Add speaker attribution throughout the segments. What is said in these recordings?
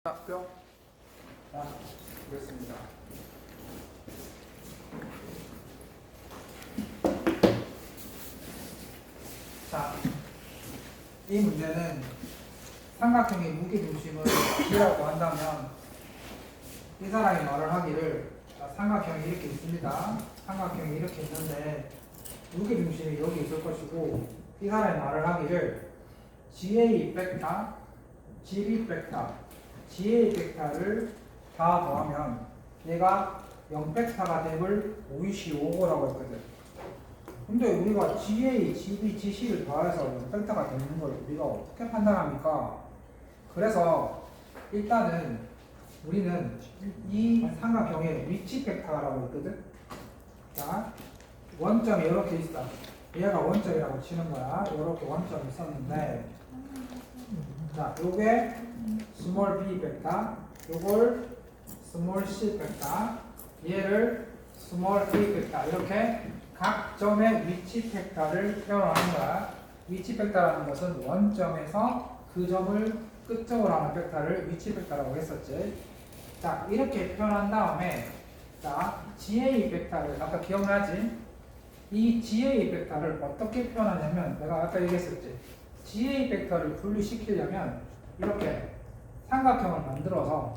Speaker 1: 뿅. 자, 보겠습니다. 자, 이 문제는 삼각형의 무게중심을 G라고 한다면 이 사람이 말을 하기를 삼각형이 이렇게 있습니다. 삼각형이 이렇게 있는데 무게중심이 여기 있을 것이고 이 사람이 말을 하기를 GA 벡터, GB 벡터, GA 벡터를 다 더하면 얘가 0 벡터가 됨을 오이시오고라고 했거든. 근데 우리가 GA, GB, GC를 더해서 0 벡터가 되는 걸 우리가 어떻게 판단합니까? 그래서 일단은 우리는 이 삼각형의 위치 벡터라고 했거든. 자, 원점이 이렇게 있어. 얘가 원점이라고 치는 거야. 이렇게 원점이 있었는데, 자, 요게 스몰 b 벡터, 요걸 스몰 c 벡터, 얘를 스몰 b 벡터 이렇게 각 점의 위치 벡터를 표현하는 거야. 위치 벡터라는 것은 원점에서 그 점을 끝점으로 하는 벡터를 위치 벡터라고 했었지. 자, 이렇게 표현한 다음에 자, GA 벡터를 아까 기억나지? 이 GA 벡터를 어떻게 표현하냐면 내가 아까 얘기했었지. GA 벡터를 분리시키려면 이렇게 삼각형을 만들어서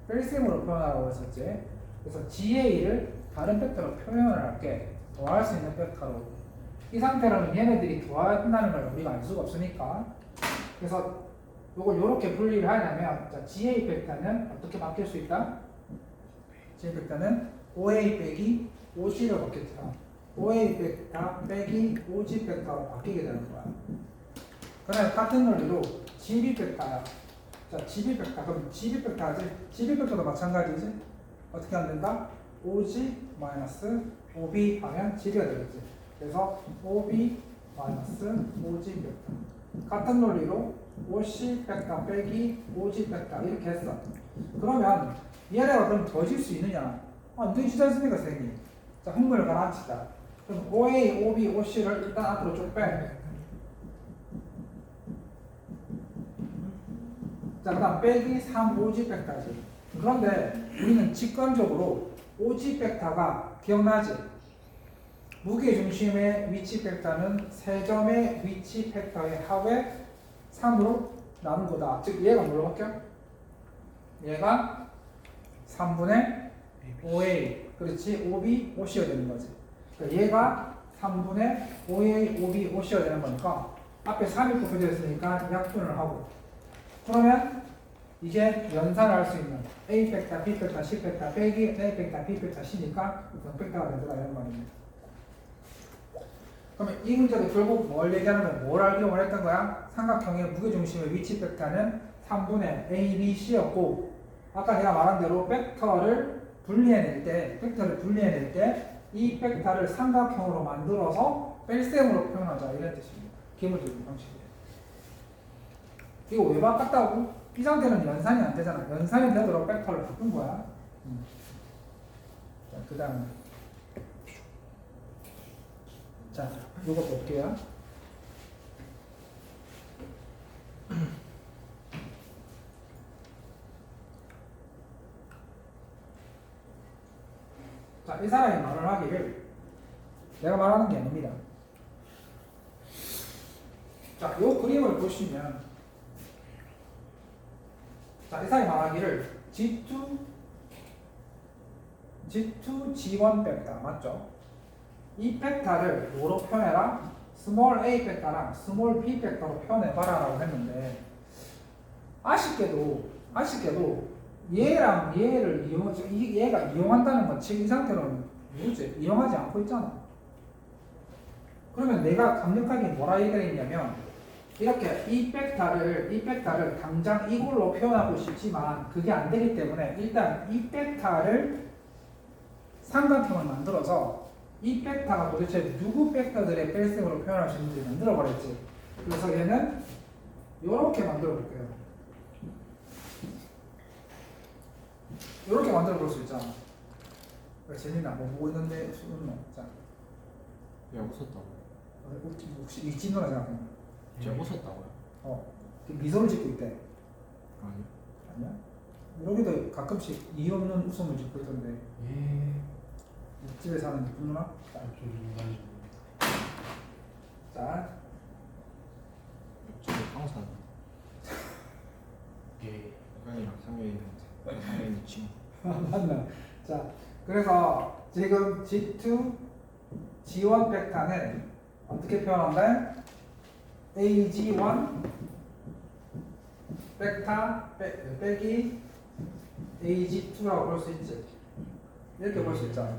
Speaker 1: 뺄셈으로 표현하라고 했었지. 그래서 GA를 다른 벡터로 표현을 할게. 더할 수 있는 벡터로. 이 상태로는 얘네들이 더한다는 걸 우리가 알 수가 없으니까. 그래서 이걸 이렇게 분리를 하려면 자, GA 벡터는 어떻게 바뀔 수 있다? GA 벡터는 OA 빼기 OG로 바뀌었잖아. OA 벡터 빼기 OG 벡터로 바뀌게 되는 거야. 그다음에 같은 논리로 GB 벡터야. 자, GB 벡터. 그럼 GB 벡터 하지? GB 벡터도 마찬가지지? 어떻게 하면 된다? OG 마이너스 OB 하면 GB가 되겠지. 그래서 OB 마이너스 OG 벡터. 같은 논리로 OC 벡터 빼기 OG 벡터 이렇게 했어. 그러면 얘네가 그럼 더해질 수 있느냐? 안 되지 않습니까, 선생님? 자, 흥분을 가라앉히자. 그럼 OA, OB, OC를 일단 앞으로 쭉 빼. 자, 그 다음 빼기 3, OG 벡터지. 그런데 우리는 직관적으로 OG 벡터가 기억나지? 무게중심의 위치 벡터는 세 점의 위치 벡터의 합의 3으로 나눈 거다. 즉 얘가 뭘로 바뀌어? 얘가 3분의 OA, 그렇지? OB, OC가 되는 거지. 그러니까 얘가 3분의 OA, OB, OC가 되는 거니까 앞에 3이 곱해져 있으니까 약분을 하고 그러면 이제 연산을 할 수 있는 A 벡터, B 벡터, C 벡터 빼기 A 벡터, B 벡터, C니까 0 벡터가 되더라 이런 말입니다. 그러면 이 문제도 결국 뭘 얘기하는 거야? 뭘 알기로 원했던 거야? 삼각형의 무게중심의 위치 벡터는 3분의 A, B, C였고 아까 내가 말한 대로 벡터를 분리해낼 때 이 벡터를 삼각형으로 만들어서 뺄셈으로 표현하자 이런 뜻입니다. 기본적인 방식이에요. 이거 왜 바꿨다고? 이 상태는 연산이 안 되잖아. 연산이 되도록 벡터를 바꾼 거야. 자, 그 다음에 자, 요거 볼게요. 자, 이 사람이 말을 하기를 내가 말하는 게 아닙니다. 자, 요 그림을 보시면 자, 이 사람이 말하기를 G2, G1 벡터 맞죠? 이 벡터를 뭐로 표현해라? 스몰 a 벡터랑 스몰 b 벡터로 표현해봐라 라고 했는데 아쉽게도 얘랑 얘를 얘가 이용한다는 건 지금 이 상태로는 뭐지? 이용하지 않고 있잖아. 그러면 내가 강력하게 뭐라 얘기했냐면 이렇게 이 벡터를 당장 이걸로 표현하고 싶지만 그게 안 되기 때문에 일단 이 벡터를 삼각형을 만들어서 이 벡터가 도대체 누구 벡터들의 뺄셈으로 표현할 수 있는지 만들어 버렸지. 그래서 얘는 이렇게 만들어 볼게요. 이렇게 만들어 볼 수 있잖아. 재민아 뭐 보고 있는데 수능 자.
Speaker 2: 야 웃었다고.
Speaker 1: 혹시 이 진노라 생각해?
Speaker 2: 제가 웃었다고요?
Speaker 1: 미소를 짓고 있대.
Speaker 2: 아니요.
Speaker 1: 아니야? 여기도 가끔씩 이유 없는 웃음을 짓고 있던데
Speaker 2: 예.
Speaker 1: 집에 사는 예쁜 누나?
Speaker 2: 좀 인간이
Speaker 1: 자,
Speaker 2: 저기 황산.
Speaker 3: 예.
Speaker 2: 고양이랑 상여이 있는데 고양이 친구.
Speaker 1: 맞나? 자, 그래서 지금 G2, G1 벡터는 어떻게 표현한다? AG1 벡터 빼기 AG2라고 볼 수 있지. 이렇게 볼 수 있잖아.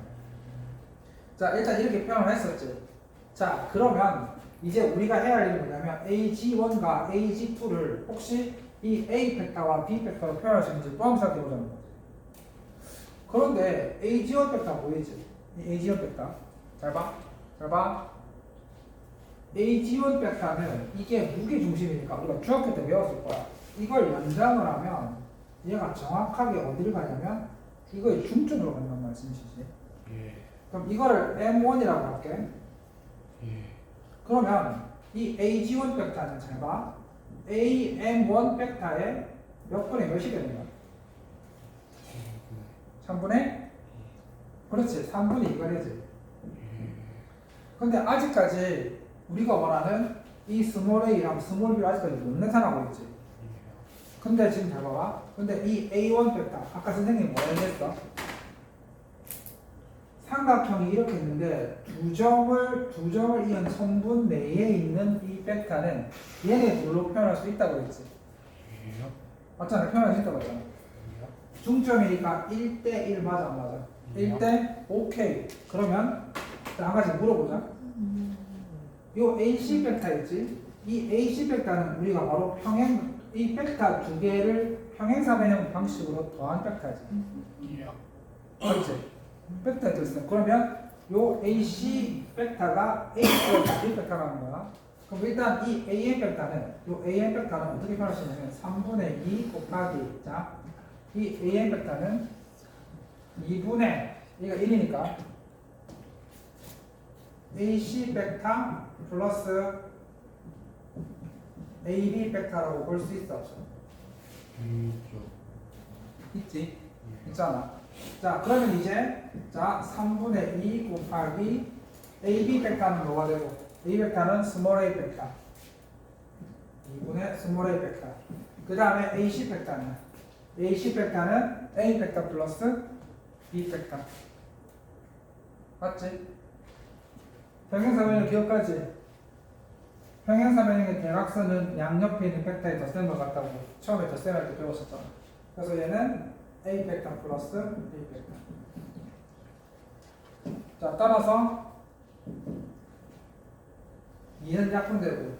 Speaker 1: 자, 일단 이렇게 표현을 했었지. 자, 그러면 이제 우리가 해야 할 일은 뭐냐면 AG1과 AG2를 혹시 이 A 벡터와 B 벡터로 표현할 수 있는지 또 한번 생각해 보자는 거지. 그런데 AG1 벡터 보이지? 이 AG1 벡터. 잘 봐. 잘 봐. AG1 벡터는 이게 무게 중심이니까 우리가 중학교 때 배웠을 거야. 이걸 연장을 하면 얘가 정확하게 어디를 가냐면 이거의 중점으로 간단 말씀이시지.
Speaker 3: 예.
Speaker 1: 그럼 이거를 M1이라고 할게.
Speaker 3: 예.
Speaker 1: 그러면 이 AG1 벡터는 잘 봐. AM1 벡터의 몇 분의 몇이 되는 거야? 3분의? 그렇지. 3분의 2가 되지. 근데 아직까지 우리가 말하는 이 스몰 a랑 스몰 b를 아직까지 못 나타나고 있지. 근데 지금 잘 봐봐. 근데 이 A1 벡터 아까 선생님이 뭐라 했어? 삼각형이 이렇게 있는데 두 점을 이은 성분 내에 있는 이 벡터는 얘네 둘로 표현할 수 있다고 했지.
Speaker 3: 예요.
Speaker 1: 맞잖아. 표현할 수 있다고 했잖아. 중점이니까 1대1 맞아 안 맞아? 1대 오케이. 그러면 자, 한 가지 물어보자. 요 AC 벡터 있지? 이 AC 벡터는 우리가 바로 이 벡터 두 개를 평행사변형 방식으로 더한 벡터지.
Speaker 3: 예.
Speaker 1: 그렇지? 벡터에 들었어. 그러면 요 AC 벡터가 A 벡터, B 벡터라는 거야. 그럼 일단 이 AN 벡터는 요 AN 벡터는 어떻게 표현할 수 있냐면 3분의 2 곱하기 자, 이 AN 벡터는 2분의 얘가 1이니까 AC 벡터 플러스 AB 벡터라고 볼 수 있어 없어?
Speaker 3: 있죠.
Speaker 1: 있지? 있잖아. 자, 그러면 이제 자 3분의 2 곱하기 AB 벡터는 뭐가 되고 A 벡터는 스몰 a 벡터 2분의 스몰 a 벡터 그 다음에 AC 벡터는 A 벡터 플러스 B 벡터 맞지? 평행사변을 기억하지? 평행사변의 대각선은 양옆에 있는 벡터의 덧셈을 같다고 처음에 덧셈 할 때 배웠었잖아. 그래서 얘는 A 벡터 플러스 B 벡터. 자, 따라서 2는 약분되고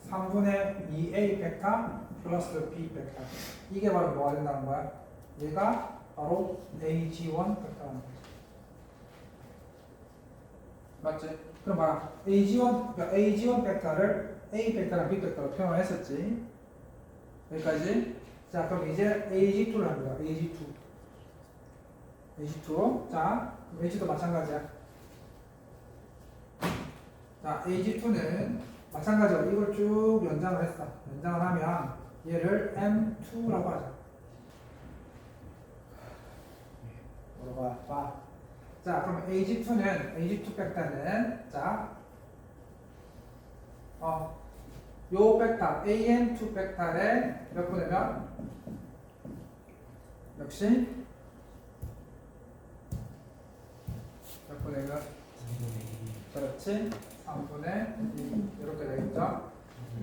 Speaker 1: 3분의 2A 벡터 플러스 B 벡터. 이게 바로 뭐가 된다는 거야? 얘가 바로 AG1 벡터라는 거지. 맞지? 그럼 봐라. AG1 벡터를 A 벡터랑 B 벡터로 표현했었지. 여기까지. 자, 그럼 이제 AG2를 합니다. AG2. 자, AG2도 마찬가지야. 자, AG2는 마찬가지로 이걸 쭉 연장을 했어. 연장을 하면 얘를 M2라고 하자. 물어봐. 봐. 자, 그럼 AG2 벡터는 자, 요 벡터 AN2 벡터의 몇 분의 몇? 역시 몇 분의 몇? 그렇지. 3분의 2 이렇게 되겠죠.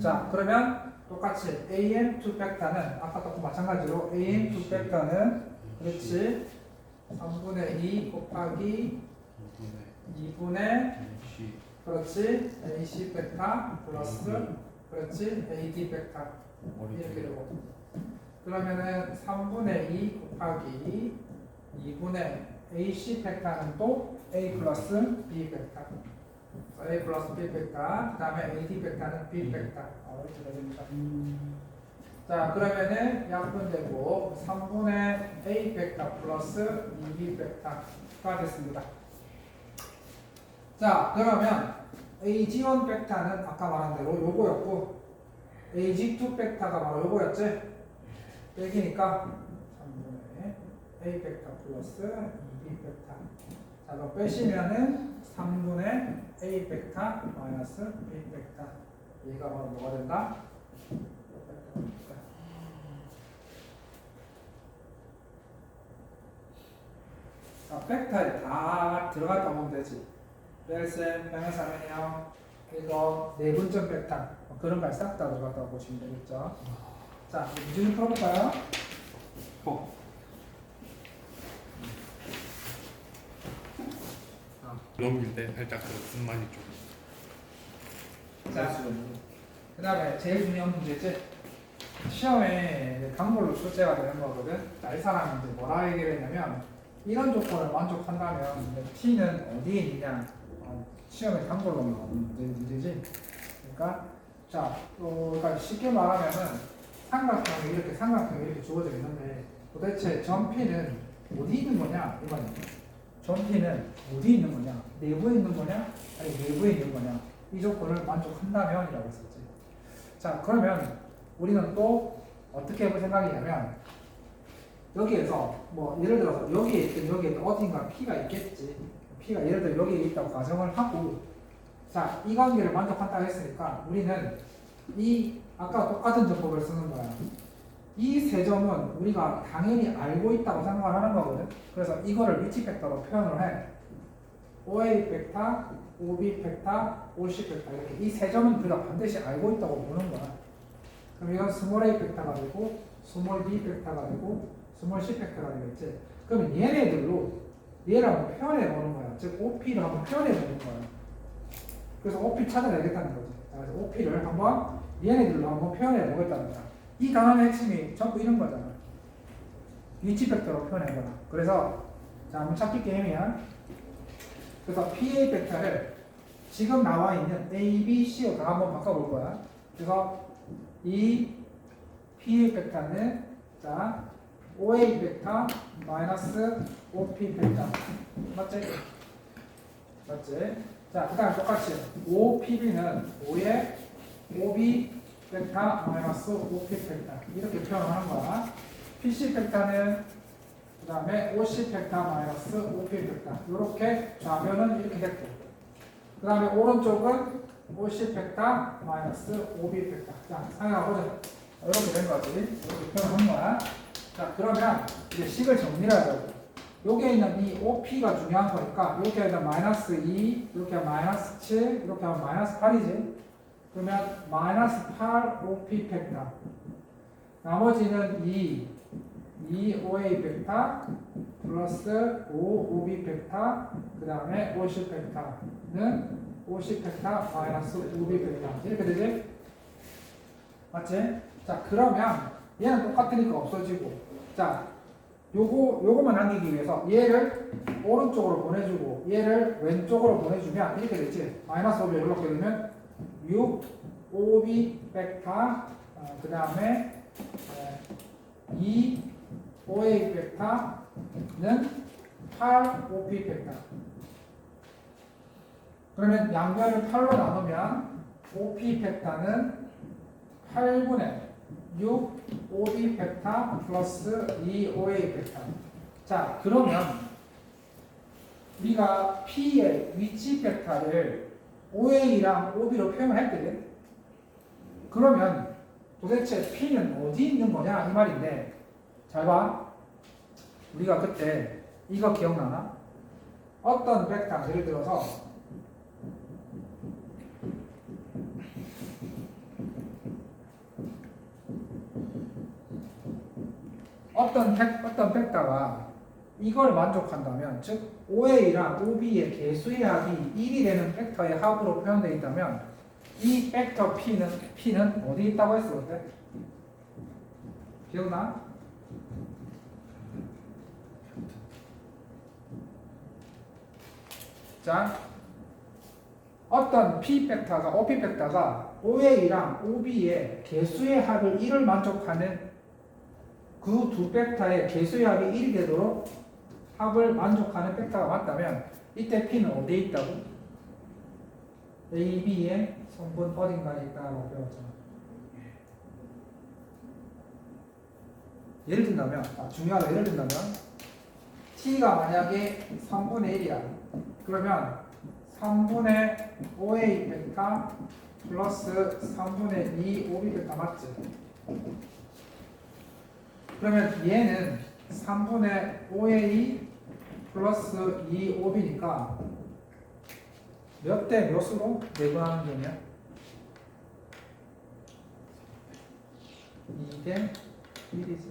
Speaker 1: 자, 그러면 똑같이 AN2 벡터는 아까 똑같고 마찬가지로 AN2 벡터는 그렇지 3분의 2 곱하기 2분의 그렇지 AC 벡터 플러스 그렇지 AD 벡터 이렇게 되고 그러면은 3분의 2 곱하기 2분의 AC 벡터는 또 A 플러스 B 벡터 A 플러스 B 벡터 그 다음에 AD 벡터는 B 벡터 이렇게 됩니다. 자, 그러면은 약분되고 3분의 A 벡터 플러스 2B 벡터가 됐습니다. 자, 그러면 AG1 벡터는 아까 말한 대로 요거였고 AG2 벡터가 바로 요거였지? 빼기니까 A 벡터 플러스 2B 벡터. 자, 그거 빼시면은 3분의 A 벡터 마이너스 B 벡터. 얘가 바로 뭐가 된다? 자, 벡터에 다 들어갔다 보면 되지. 뺄셈, 평행사면이요. 이거 내분점 벡터. 그런 걸 싹 다 들어갔다고 보시면 되겠죠. 자, 문제 좀 풀어볼까요?
Speaker 3: 넘길 때 살짝 그 쓴맛이 좀.
Speaker 1: 자, 그 다음에 제일 중요한 문제지. 시험에 강물로 출제가 되는 거거든. 자, 이 사람이 이제 뭐라 얘기를 했냐면, 이런 조건을 만족한다면 이제 T는 어디에 있느냐. 시험에 강물로 나오는 문제지. 그러니까, 자, 그러니까 쉽게 말하면은 삼각형이 이렇게 주어져 있는데, 도대체 점 P는 어디 있는 거냐? 이거는. 점 P는 어디 있는 거냐? 내부에 있는 거냐? 아니, 외부에 있는 거냐? 이 조건을 만족한다면 이라고 했었지. 자, 그러면 우리는 또 어떻게 해볼 생각이냐면, 여기에서 뭐 예를 들어서 여기에 있든 어딘가 P가 있겠지. P가 예를 들어 여기에 있다고 가정을 하고, 자, 이 관계를 만족한다고 했으니까 우리는 이 아까 똑같은 정법을 쓰는 거야. 이 세 점은 우리가 당연히 알고 있다고 생각을 하는 거거든. 그래서 이거를 위치 벡터로 표현을 해. OA 벡터, OB 벡터, OC 벡터 이렇게 이 세 점은 우리가 반드시 알고 있다고 보는 거야. 그럼 이건 스몰 A 벡터가 되고, 스몰 B 벡터가 되고, 스몰 C 벡터가 되겠지. 그러면 얘네들로 얘를 한번 표현해 보는 거야. 즉 OP를 한번 표현해 보는 거야. 그래서 OP 찾아내겠다는 거지. 자, 그래서 OP를 한번 얘네들로 한번 표현해 보겠다는 거야. 이 단원의 핵심이 전부 이런 거잖아. 위치 벡터로 표현해보라. 그래서 자, 한번 찾기 게임이야. 그래서 PA 벡터를 지금 나와 있는 A, B, C로 다 한번 바꿔볼 거야. 그래서 이 PA 벡터는 자 OA 벡터 마이너스 OP 벡터 맞지? 맞지? 자, 그 다음 똑같이 OPB는 O의 OB 벡터 마이너스 OP 벡터 이렇게 표현하는 거야. PC 벡터는 그 다음에 OC 벡터 마이너스 OP 벡터 이렇게 좌변은 이렇게 됐고, 그 다음에 오른쪽은 OC 벡터 마이너스 OB 벡터. 자, 생각해보자. 이렇게 된 거지. 이렇게 표현한 거야. 자, 그러면 이제 식을 정리를 하자고. 여기에 있는 이 OP가 중요한 거니까 이렇게 하면 마이너스 2, 이렇게 하면 마이너스 7, 이렇게 하면 마이너스 8이지. 그러면 마이너스 8 OP 벡터. 나머지는 2 OA 벡터 플러스 5 OB 벡터 그 다음에 OC 벡터는 OC 벡터 마이너스 OB 벡터 이렇게 되지? 맞지? 자, 그러면 얘는 똑같으니까 없어지고, 자, 요거만 남기기 위해서 얘를 오른쪽으로 보내주고 얘를 왼쪽으로 보내주면 이렇게 되지. 마이너스 5를 이렇게 되면 6 OB 벡터 그 다음에 2 OA 벡터는 8 OP 벡터. 그러면 양변을 8로 나누면 OP 벡터는 8분의 6 OB 벡터 플러스 2 OA 벡터. 자, 그러면 우리가 P의 위치 벡터를 OA랑 OB로 표현했거든. 그러면 도대체 P는 어디 있는 거냐 이 말인데, 잘 봐. 우리가 그때 이거 기억나나? 어떤 벡터 예를 들어서 어떤 벡터가 이걸 만족한다면, 즉 OA랑 OB의 개수의 합이 1이 되는 벡터의 합으로 표현되어 있다면 이 벡터 P는 어디 있다고 했어 그때? 기억나? 자, 어떤 P 벡터가 OP 벡터가 OA랑 OB의 개수의 합을 1을 만족하는 그 두 벡터의 개수의 합이 1이 되도록 합을 만족하는 벡터가 맞다면 이때 P는 어디에 있다고? A, B의 성분 어딘가에 있다고 배웠잖아. 예를 든다면, 중요하다. 예를 든다면 t가 만약에 3분의 1이야. 그러면 3분의 5a 벡터 플러스 3분의 2 5b 벡터 맞지? 그러면 얘는 3분의 5a 플러스 2 5b니까 몇 대 몇으로 내분하는 점이야? 2대 1이지.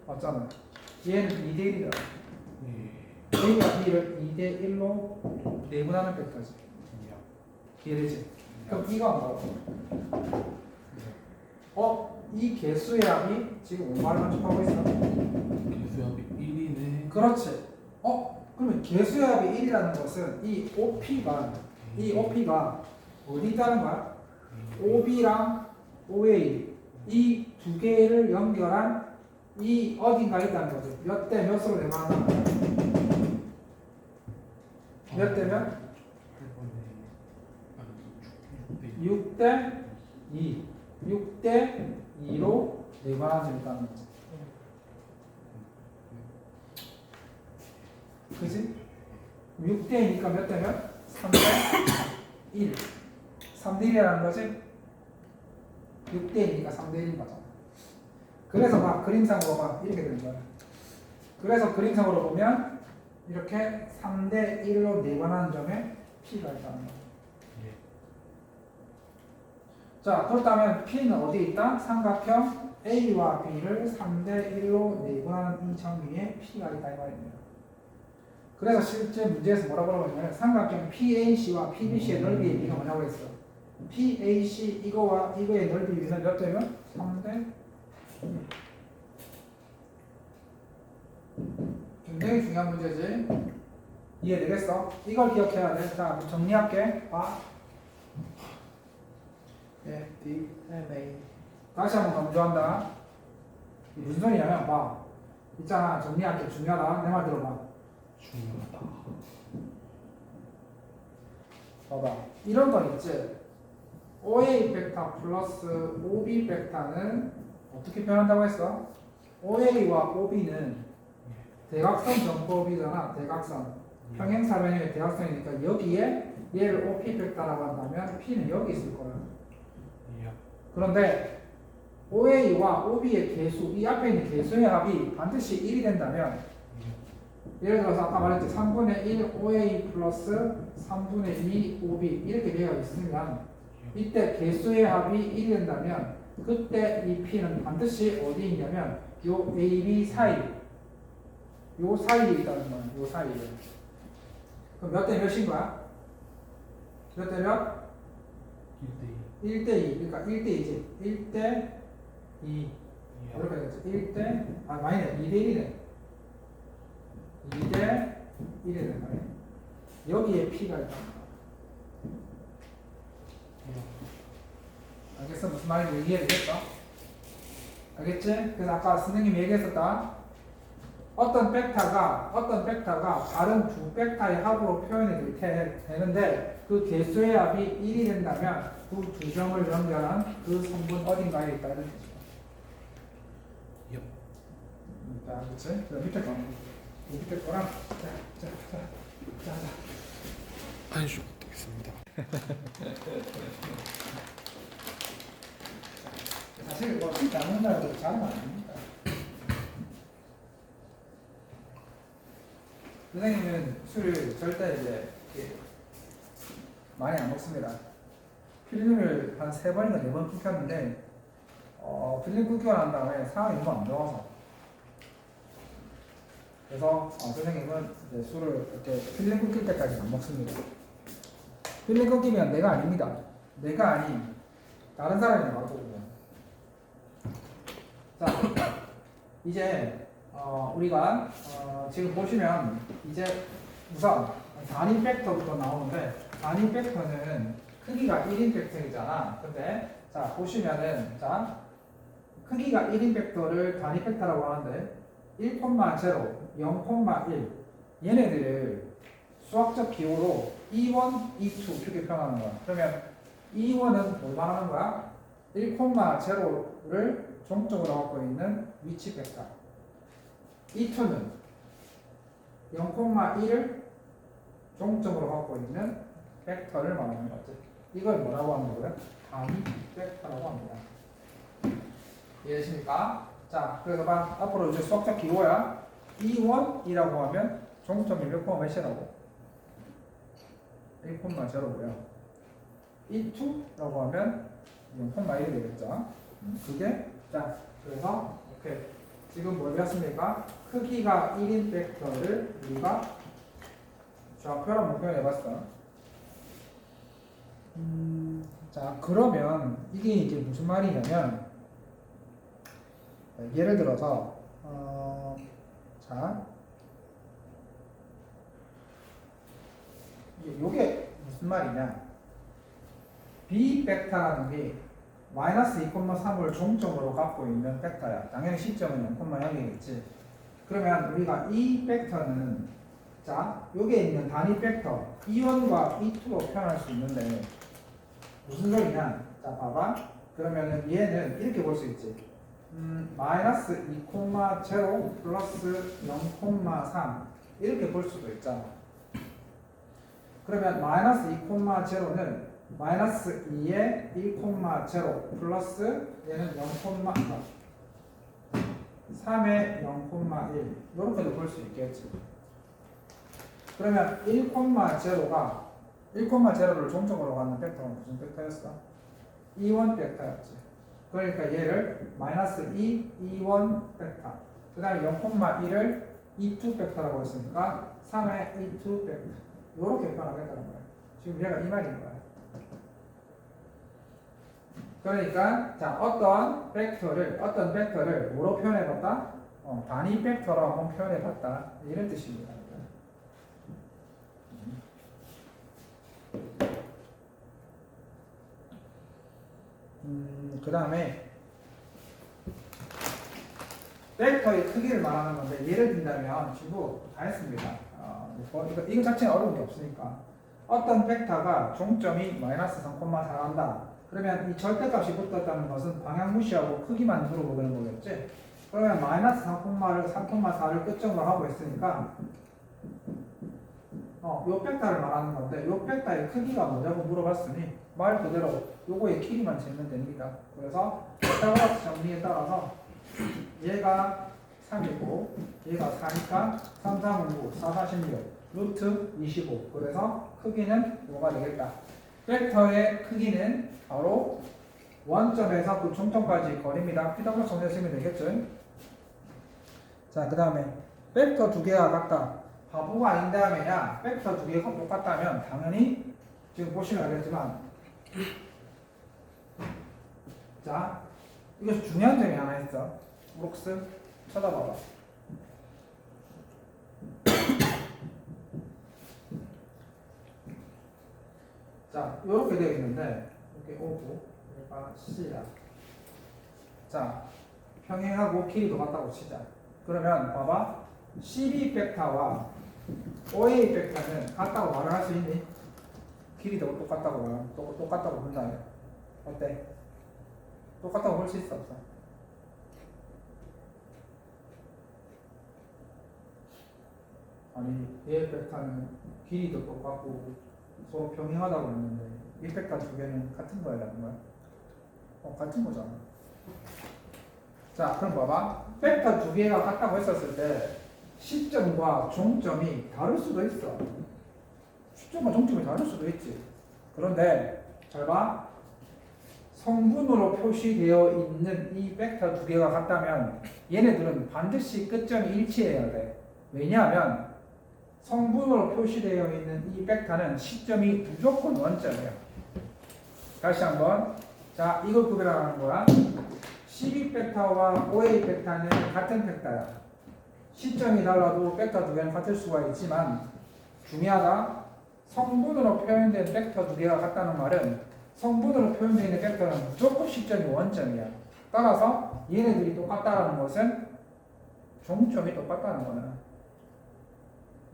Speaker 1: 맞잖아. 얘는 2대 1이다. A와 B를 2대 1로 내분하는 벡터지. 이해되지? 그럼 이가 뭐라고? 이 개수의 합이 지금 얼마를 만족하고 있어?
Speaker 2: 개수합이 1이네.
Speaker 1: 그렇지. 그러면 개수의 합이 1이라는 것은 이 OP가 어디 있다는 거야? OB랑 OA 이 두 개를 연결한 이 어딘가에 있다는 거지. 몇 대 몇으로 내가 몇 대면? 6대 2. 6대 2로 내관하는 있다는 거지. 그지? 6대이니까 몇 대면? 3대 1. 3대 1이라는 거지? 6대이니까 3대 1인 거잖아. 그래서 막 그림상으로 막 이렇게 되는 거야. 그래서 그림상으로 보면 이렇게 3대 1로 내관하는 점에 P가 있다는 거야. 자, 그렇다면 P는 어디에 있다? 삼각형 A와 B를 3대 1로 내분하는 이 점 위에 P가 있다 이 말입니다. 그래서 실제 문제에서 뭐라고 하냐면 삼각형 PAC와 PBC의 넓이의 비가 뭐냐고 했어. PAC 이거와 이거의 넓이 비는 몇 대면? 3대 1. 굉장히 중요한 문제지. 이해되겠어? 이걸 기억해야 돼. 자, 정리할게. 봐. FDMA 다시 한번 강조한다. 무슨 소리냐면 봐. 있잖아. 정리할게. 중요하다. 내 말 들어봐.
Speaker 2: 중요하다.
Speaker 1: 봐봐. 이런 거 있지. OA 벡터 플러스 OB 벡터는 어떻게 표현한다고 했어? OA와 OB는 대각선 점법이잖아. 대각선. 평행사변형의 대각선이니까 여기에 얘를 OP 벡터라고 한다면 P는 여기 있을 거야. 그런데 OA와 OB의 개수, 이 앞에 있는 개수의 합이 반드시 1이 된다면 예를 들어서 아까 말했지 3분의 1 OA 플러스 3분의 2 OB 이렇게 되어 있으면 이때 개수의 합이 1이 된다면 그때 이 P는 반드시 어디 있냐면 요 AB 사이 요 사이에 있다는 거야. 요 사이에. 그럼 몇 대 몇인 거야? 몇 대 몇? 1대 2. 그러니까 1대 2지. 1대 2. 이렇게 되겠지. 1대 많이네. 2대 1이네. 2대 1이 되는 거네. 여기에 P가 있다. 알겠어? 무슨 말인지 이해되겠어? 알겠지? 그래서 아까 선생님이 얘기했었다. 어떤 벡터가 다른 두 벡터의 합으로 표현이 되는데 그 개수의 합이 1이 된다면 그 두 점을 연결한 그 성분 어딘가에 있다 이런 뜻이죠. 자, 그렇지? 그 밑에 거. 밑에 거랑 자.
Speaker 3: 안심 어떻겠습니다.
Speaker 1: 사실 뭐 진짜 안 한다고 잘은 아닙니다. 선생님은 술을 절대 이제 많이 안 먹습니다. 필름을 한 3번인가 4번 끊겼는데 필름 끊기고 난 다음에 상황이 너무 안 좋아서 그래서 선생님은 이제 술을 이렇게 필름 끊길 때까지 안 먹습니다. 필름 끊기면 내가 아닙니다. 내가 아닌 다른 사람이 나가고. 자, 이제 우리가 지금 보시면 이제 우선 단위 벡터부터 나오는데 단위 벡터는 크기가 1인 벡터이잖아. 근데 자 보시면은 자 크기가 1인 벡터를 단위 벡터라고 하는데 1,0, 0,1 얘네들을 수학적 기호로 E1, E2 이렇게 표현하는 거야. 그러면 E1은 뭘 말하는 거야? 1,0를 종적으로 갖고 있는 위치 벡터. 이 2는 0,1을 종점으로 갖고 있는 벡터를 말하는 거지. 이걸 뭐라고 하는 거고요? 단위 벡터라고 합니다. 이해되십니까? 자, 그래서 봐. 앞으로 이제 수학적 기호야. E1이라고 하면 종점이 몇 콤마 몇이라고? 1,0고요. E2라고 하면 0,1이 되겠죠. 그게 자, 그래서 오케이. 지금 뭐 배웠습니까? 크기가 1인 벡터를 우리가 좌표로 한번 표현해봤어. 자, 그러면 이게 이제 무슨 말이냐면 예를 들어서 자, 이게 무슨 말이냐? B 벡터라는 게 마이너스 2,3을 종점으로 갖고 있는 벡터야. 당연히 시점은 0,0이겠지. 그러면 우리가 이 벡터는 자, 여기에 있는 단위 벡터 E1과 E2로 표현할 수 있는데 무슨 소리냐? 자, 봐봐. 그러면은 얘는 이렇게 볼 수 있지. 마이너스 2,0 플러스 0,3 이렇게 볼 수도 있잖아. 그러면 마이너스 2,0는 마이너스 2에 1,0 플러스 얘는 3에 0,1 이렇게도 볼 수 있겠지. 그러면 1,0가 1,0를 종점으로 갖는 벡터가 무슨 벡터였어? E1 벡터였지. 그러니까 얘를 마이너스 2, E1 벡터 그 다음에 0,1을 E2 벡터라고 했으니까 3의 E2 벡터 이렇게 표현하겠다는 거야. 지금 얘가 이 말인 거야. 그러니까 자 어떤 벡터를 뭐로 표현해봤다? 단위 벡터로 한번 표현해봤다 이런 뜻입니다. 그 다음에 벡터의 크기를 말하는 건데 예를 든다면 지금 다 했습니다. 이거 자체는 어려운 게 없으니까 어떤 벡터가 종점이 마이너스 3,4 한다. 그러면 이 절대값이 붙었다는 것은 방향 무시하고 크기만 물어보는 거겠지. 그러면 마이너스 3,4를 끝점으로 하고 있으니까 요 벡터를 말하는 건데 요 벡터의 크기가 뭐냐고 물어봤으니 말 그대로 요거의 길이만 재면 됩니다. 그래서 피타고라스 정리에 따라서 얘가 3이고 얘가 4니까 3, 3은 9, 4, 4, 16 루트 25 그래서 크기는 뭐가 되겠다. 벡터의 크기는 바로 원점에서 그 중점까지 거리입니다. 피타고라스 정리 쓰면 되겠죠. 자, 그 다음에 벡터 두 개가 같다. 바보가 아닌 다음에야 벡터 두 개가 똑같다면 당연히 지금 보시면 알겠지만 자 이것이 중요한 점이 하나 있어. 브룩스 쳐다봐봐. 자 이렇게 되어 있는데 이렇게 오고 얘가 C야. 자 평행하고 길이도 같다고 치자. 그러면 봐봐. CB 벡터와 OA 벡터는 같다고 말을 할 수 있니? 길이도 똑같다고 본다면 어때? 똑같다고 볼 수 있어 없어? 아니 얘 벡터는 길이도 똑같고 서로 평행하다고 했는데 이 벡터 두 개는 같은 거야라는 거야? 같은 거잖아. 자 그럼 봐봐. 벡터 두 개가 같다고 했었을 때 시점과 종점이 다를 수도 있어. 시점과 종점이 다를 수도 있지. 그런데 잘 봐. 성분으로 표시되어 있는 이 벡터 두 개가 같다면 얘네들은 반드시 끝점이 일치해야 돼. 왜냐하면 성분으로 표시되어 있는 이 벡터는 시점이 무조건 원점이야. 다시 한번. 자, 이걸 구별하는 거야. CB 벡터와 OA 벡터는 같은 벡터야. 시점이 달라도 벡터 두 개는 같을 수가 있지만 중요하다. 성분으로 표현된 벡터 두 개가 같다는 말은 성분으로 표현되어 있는 벡터는 무조건 시점이 원점이야. 따라서 얘네들이 똑같다는 것은 종점이 똑같다는 거는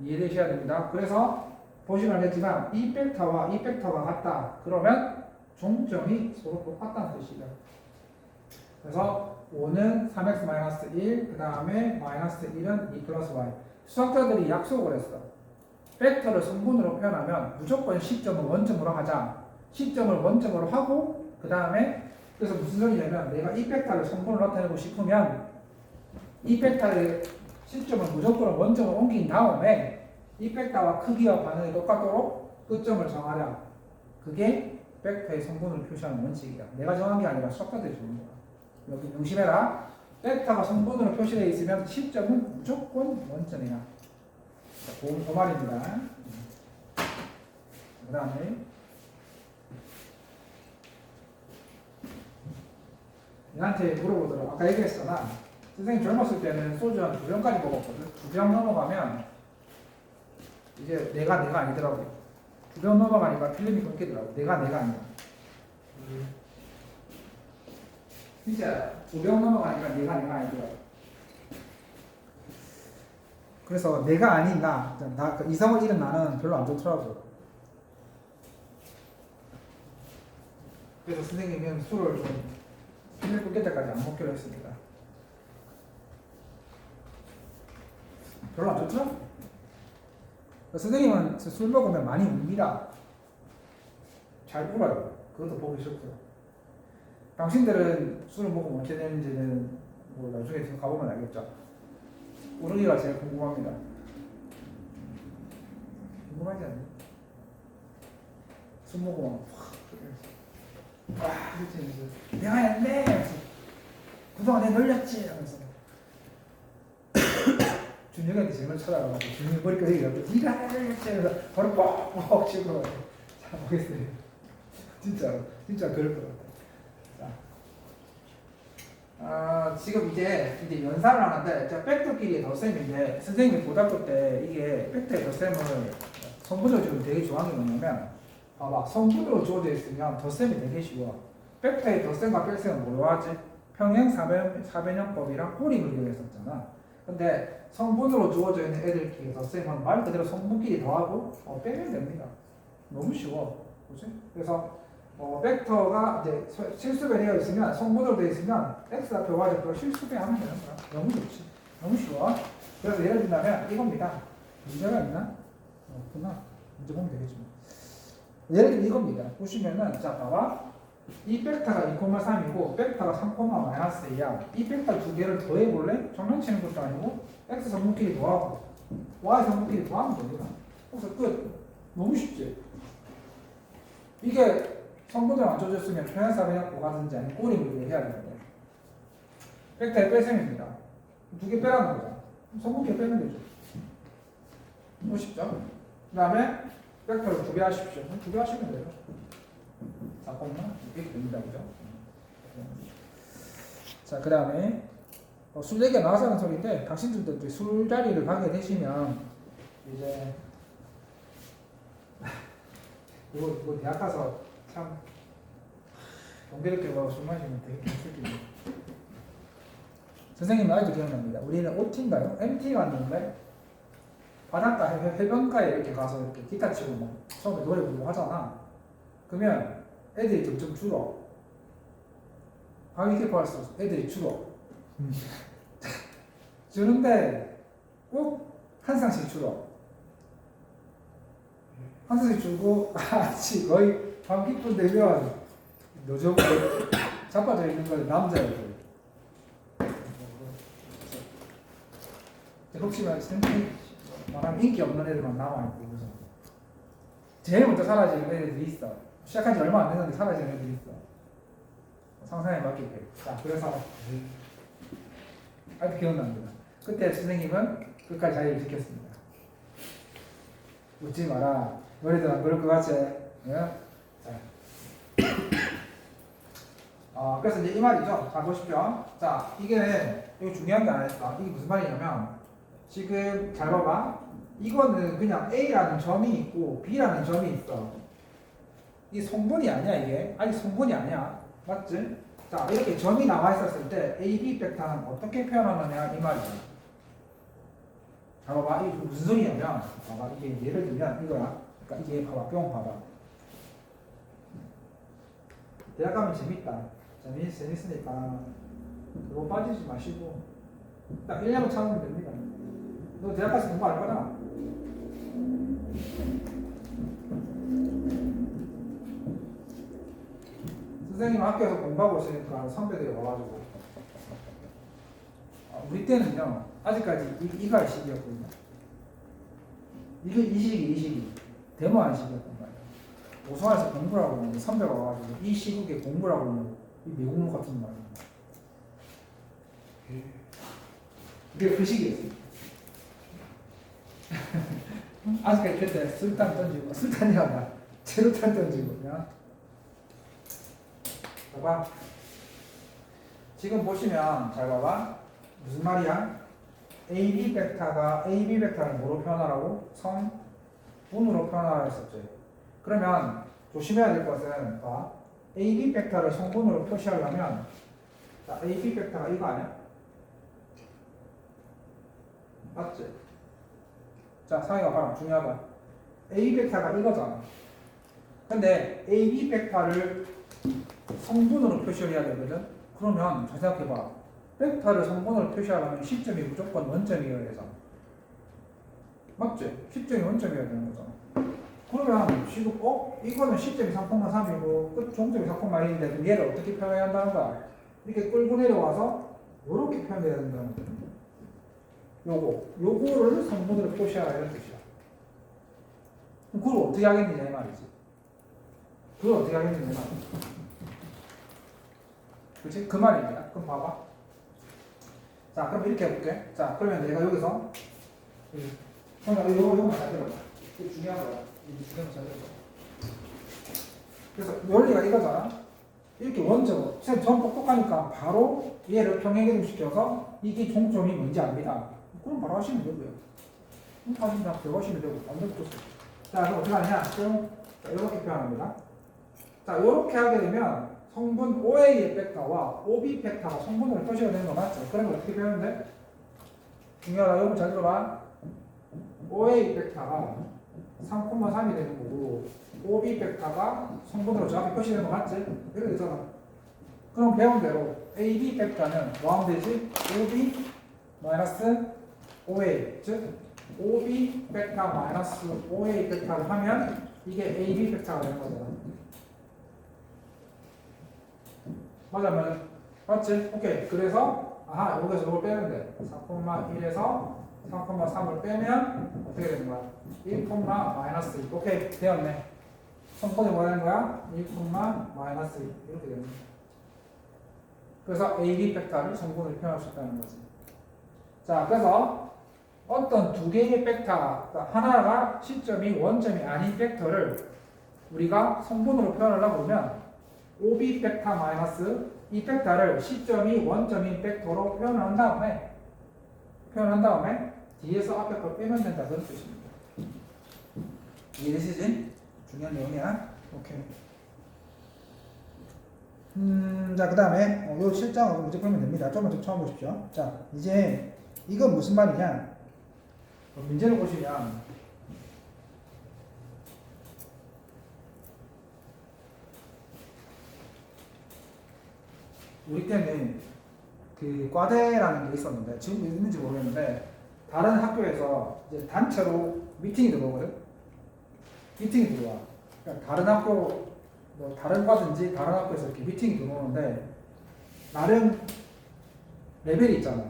Speaker 1: 이해되셔야 됩니다. 그래서 보시면 알겠지만 이 벡터와 이 벡터가 같다. 그러면 종점이 서로 똑같다는 뜻이다. 그래서 5는 3x-1, 그 다음에 마이너스 1은 2 플러스 y. 수학자들이 약속을 했어. 벡터를 성분으로 표현하면 무조건 시점을 원점으로 하자. 시점을 원점으로 하고 그 다음에 그래서 무슨 소리냐면 내가 이 벡터를 성분으로 나타내고 싶으면 이 벡터의 시점을 무조건 원점으로 옮긴 다음에 이 벡터와 크기와 반응이 똑같도록 끝점을 정하자. 그게 벡터의 성분을 표시하는 원칙이다. 내가 정한 게 아니라 수학자들이 정한 거야. 여기 명심해라. 벡터가 성분으로 표시되어 있으면 시점은 무조건 원점이야. 그 말입니다. 그 다음에 얘한테 물어보더라고. 아까 얘기했잖아. 선생님 젊었을 때는 소주 한 2병까지 먹었거든. 2병 넘어가면 이제 내가 아니더라고. 2병 넘어가니까 필름이 끊기더라고. 내가 아니야. 진짜 2병 넘어가니까 내가 아니더라고. 그래서 내가 아닌 나 이성을 잃은 나는 별로 안 좋더라고. 그래서 선생님은 술을 좀 필름 끊길 때까지 안 먹기로 했습니다. 별로 안 좋더라고. 선생님은 술 먹으면 많이 웁니다. 잘 울어요. 그것도 보기 싫고요. 당신들은 술을 먹으면 어떻게 되는지는 뭐 나중에 지금 가보면 알겠죠. 우르기가 제일 궁금합니다. 궁금하지 않나요? 술 먹으면 그렇지. 내가 했네. 그동안 내가 놀렸지. 하면서 준영이한테 질문 찾아가고 준영이 머리까지 이러고 네가 놀렸지. 하면서 바로 뻑뻑 치고 자 보겠어요. 진짜 그럴 것 같아요. 지금 이제 연산을 하는데 벡터끼리의 덧셈인데 선생님이 고등학교 때 이게 벡터의 덧셈을 성분으로 주면 되게 좋아하는 게 뭐냐면 봐봐 성분으로 주어져 있으면 덧셈이 되게 쉬워. 벡터의 덧셈과 뺄셈은 뭐로 하지? 평행 사변형법이랑 꼬리를 이용했었잖아. 근데 성분으로 주어져 있는 애들끼리 덧셈은 말 그대로 성분끼리 더하고 빼면 됩니다. 너무 쉬워. 그치? 그래서 벡터가 이제 실수배 되어 있으면 성분으로 되어 있으면 x 앞에 y 앞에 실수배 하면 되는 거야. 너무 좋지. 너무 쉬워. 그래서 예를 들면 이겁니다. 문제가 있나? 없구나. 문제 보면 되겠지. 예를 들면 이겁니다. 보시면은 자 봐봐. 이 벡터가 2,3이고 벡터가 3,-2야. 이 벡터 두 개를 더해볼래? 장난치는 것도 아니고 x 성분끼리 더하고 y 성분끼리 더하면 됩니다. 그래서 끝. 너무 쉽지? 이게 성분을 안 줘줬으면 평행사변형 뭐가든지 아니면 꼬리물을 해야 되는데 벡터의 뺄셈입니다. 두 개 빼라는 거죠. 성분끼리 빼면 되죠. 너무 쉽죠? 그 다음에 벡터를 2배 하십시오. 2배 하시면 돼요. 4,6 이렇게 됩니다. 그죠? 자, 그 다음에 술 얘기가 나와서 하는 소리인데 당신들도 이제 술자리를 가게 되시면 이제 이거 대학 가서 참 동계롭게 가고 술 마시면 되게 괜찮겠네요. 선생님 아직도 기억납니다. 우리는 OT인가요? MT 갔는데 바닷가 해변가에 이렇게 가서 이렇게 기타 치고 막 처음에 노래 부르고 하잖아. 그러면 애들이 점점 줄어. 바비큐 할수록 애들이 줄어. 주는데 꼭 한 상씩 줄어. 한 상씩 줄고 거의 밤 깊은 되면 요즘 자빠져 있는 건 남자애들. 혹시나 말하면 인기 없는 애들만 남아있고 그래서 제일 먼저 사라지는 애들이 있어. 시작한 지 얼마 안 됐는데 사라지는 애들이 있어. 상상에 맡길게. 자, 그래서 아주 기억납니다. 그때 선생님은 끝까지 자리를 지켰습니다. 웃지 마라. 너희들 안 그럴 것 같지? 예? 자. 그래서 이제 이 말이죠. 자, 보십시오. 자, 이게 중요한 게 아니까 이게 무슨 말이냐면 지금 잘 봐봐. 이거는 그냥 A라는 점이 있고 B라는 점이 있어. 이 성분이 아니야 이게. 아니 성분이 아니야. 맞지? 자, 이렇게 점이 나와 있었을 때 A, B 벡터는 어떻게 표현하느냐 이 말이야. 자, 봐봐. 이게 무슨 소리냐면 봐봐. 이게 예를 들면 이거야. 그러니까 이게 봐봐. 뿅 봐봐. 대학 가면 재밌다. 재밌으니까 너무 빠지지 마시고 딱 1년만 참으면 됩니다. 너 대학 가서 공부 안 할 거잖아. 선생님 학교에서 공부하고 있으니까 선배들이 와가지고 우리 때는요 아직까지 이가 시기였거든요. 이게 이 시기 데모하는 시기였단 말이에요. 오송에서 공부를 하고 있는데 선배가 와가지고 이 시국에 공부를 하고 있는 이 미국 같은 말이에요. 그게 그 시기였어요. 아직까지 그때 술탄 던지고 술탄이 아니라 제로탄 던지고 그냥 봐봐. 지금 보시면 잘 봐봐. 무슨 말이야? AB 벡터를 뭐로 표현하라고? 성분으로 표현하라 했었죠. 그러면 조심해야 될 것은 봐. AB 벡터를 성분으로 표시하려면 자, AB 벡터가 이거 아니야? 맞지? 자, 사이가 봐라. 중요하다. A 벡터가 이거잖아. 근데 AB 벡터를 성분으로 표시를 해야 되거든. 그러면 잘 생각해봐. 벡터를 성분으로 표시하려면 시점이 무조건 원점이어야 되잖아. 맞지? 시점이 원점이어야 되는 거잖아. 그러면 지금 이거는 시점이 3,3이고 끝 종점이 4,1인데 그럼 얘를 어떻게 표현해야 한다는 거야? 이렇게 끌고 내려와서 이렇게 표현해야 된다는 거야. 요거를 성분으로 표시하라 이런 뜻이야. 그럼 그걸 어떻게 하겠느냐 이 말이지. 그걸 어떻게 하겠느냐 이 말이지. 그렇지? 그 말입니다. 그럼 봐봐. 자, 그럼 이렇게 해볼게. 자, 그러면 내가 여기서 요거만 잘 들어봐. 이게 중요한 거야. 이게 중요한 거 잘 들어봐. 그래서 원리가 이거잖아. 이렇게 원점, 쌤 전 똑똑하니까 바로 얘를 평행이동시켜서 이게 종점이 뭔지 압니다. 그럼 바로 하시면 되고요. 하시면 그냥 배우시면 되고 완전 좋습니다. 자, 그럼 어떻게 하냐? 좀 이렇게 표현합니다. 자, 이렇게 하게 되면 성분 OA의 벡터와 OB 벡터가 성분으로 표시가 되는 거 맞죠? 그러면 어떻게 표현돼? 중요하다. 여러분 잘 들어봐. OA 벡터가 3,3이 되는 거고 OB 벡터가 성분으로 정확히 표시되는 거 맞지? 이렇게 되잖아. 그럼 배운 대로 AB 벡터는 뭐 하면 되지? OB 마이너스 OA 즉 OB 벡터 마이너스 OA 벡터를 하면 이게 AB 벡터가 되는 거잖아. 맞아. 맞지? 오케이. 그래서 여기서 이걸 빼면 돼. 4,1에서 3,3을 빼면 어떻게 되는 거야? 1, 마이너스 2. 오케이. 되었네. 성분이 뭐 되는 거야? 1, 마이너스 2. 이렇게 되는 거야. 그래서 AB 벡터를 성분으로 표현할 수 있다는 거지. 자, 그래서 어떤 두 개의 벡터, 그러니까 하나가 시점이 원점이 아닌 벡터를 우리가 성분으로 표현하려고 그러면 OB 벡터 마이너스 이 벡터를 시점이 원점인 벡터로 표현한 다음에 뒤에서 앞에 걸 빼면 된다 그런 뜻입니다. 이해되시지? 중요한 내용이야. 오케이. 자, 그 다음에 요 실장하고 문제 풀면 됩니다. 조금만 좀 처음 보십시오. 자, 이제 이건 무슨 말이냐? 문제를 보시면 우리 때는 그 과대라는 게 있었는데 지금 있는지 모르겠는데 다른 학교에서 이제 단체로 미팅이 들어오거든. 미팅이 들어와. 그러니까 다른 학교 뭐 다른 과든지 다른 학교에서 이렇게 미팅이 들어오는데 나름 레벨이 있잖아.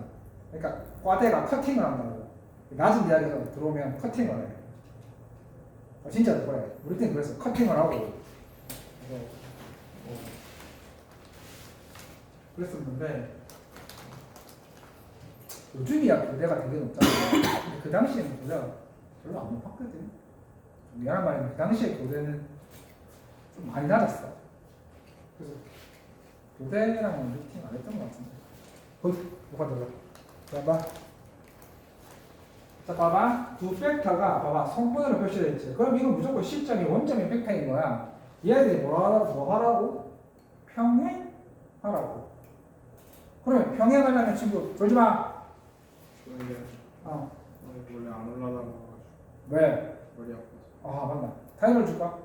Speaker 1: 그러니까 과대가 커팅을 한다고. 낮은 대학에서 들어오면 커팅을 해. 진짜 그래. 우리 때는 그래서 커팅을 하고 그랬었는데 요즘이야 교대가 되게 높잖아. 근데 그 당시에는 교대가 별로 안 높았거든. 미안한 말이면 그 당시에 교대는 좀 많이 낮았어. 그래서 교대랑은 미팅 안 했던 것 같은데. 뭐가 들어? 봐봐. 자, 봐봐. 두 벡터가 봐봐 성분으로 표시되어 있지. 그럼 이건 무조건 시점이 원점인 벡터인 거야. 얘들이 뭐 하라고? 평행하라고. 그러면 평행하려면 친구 졸지 마.
Speaker 2: 원래 안 올라가가지고
Speaker 1: 왜?
Speaker 2: 머리 아파서.
Speaker 1: 맞나. 타이머를 줄까?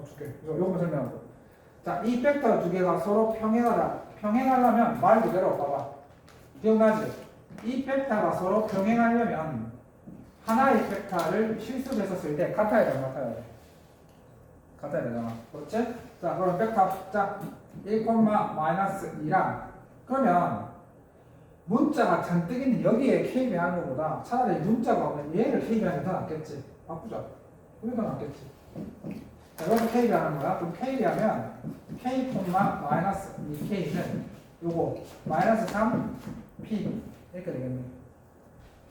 Speaker 1: 줄게. 그래서 요거만 설명하고. 자, 이 벡터 두 개가 서로 평행하다. 평행하려면 말 그대로 봐봐. 기억나지? 이 벡터가 서로 평행하려면 하나의 벡터를 실수해서 쓸 때 같아야 되나 같아야 돼. 같아야 되잖아. 그렇지? 자, 그럼 벡터 자 1, 마이너스 2랑 그러면 문자가 잔뜩 있는 여기에 KB하는 것보다 차라리 문자가 없는 얘를 KB하는 게 더 낫겠지. 바꾸자. 그게 더 낫겠지. 자, 여기서 KB하는 거야. 그럼 KB하면 K, 마이너스 2K는 요거 마이너스 3P 이렇게 되겠네.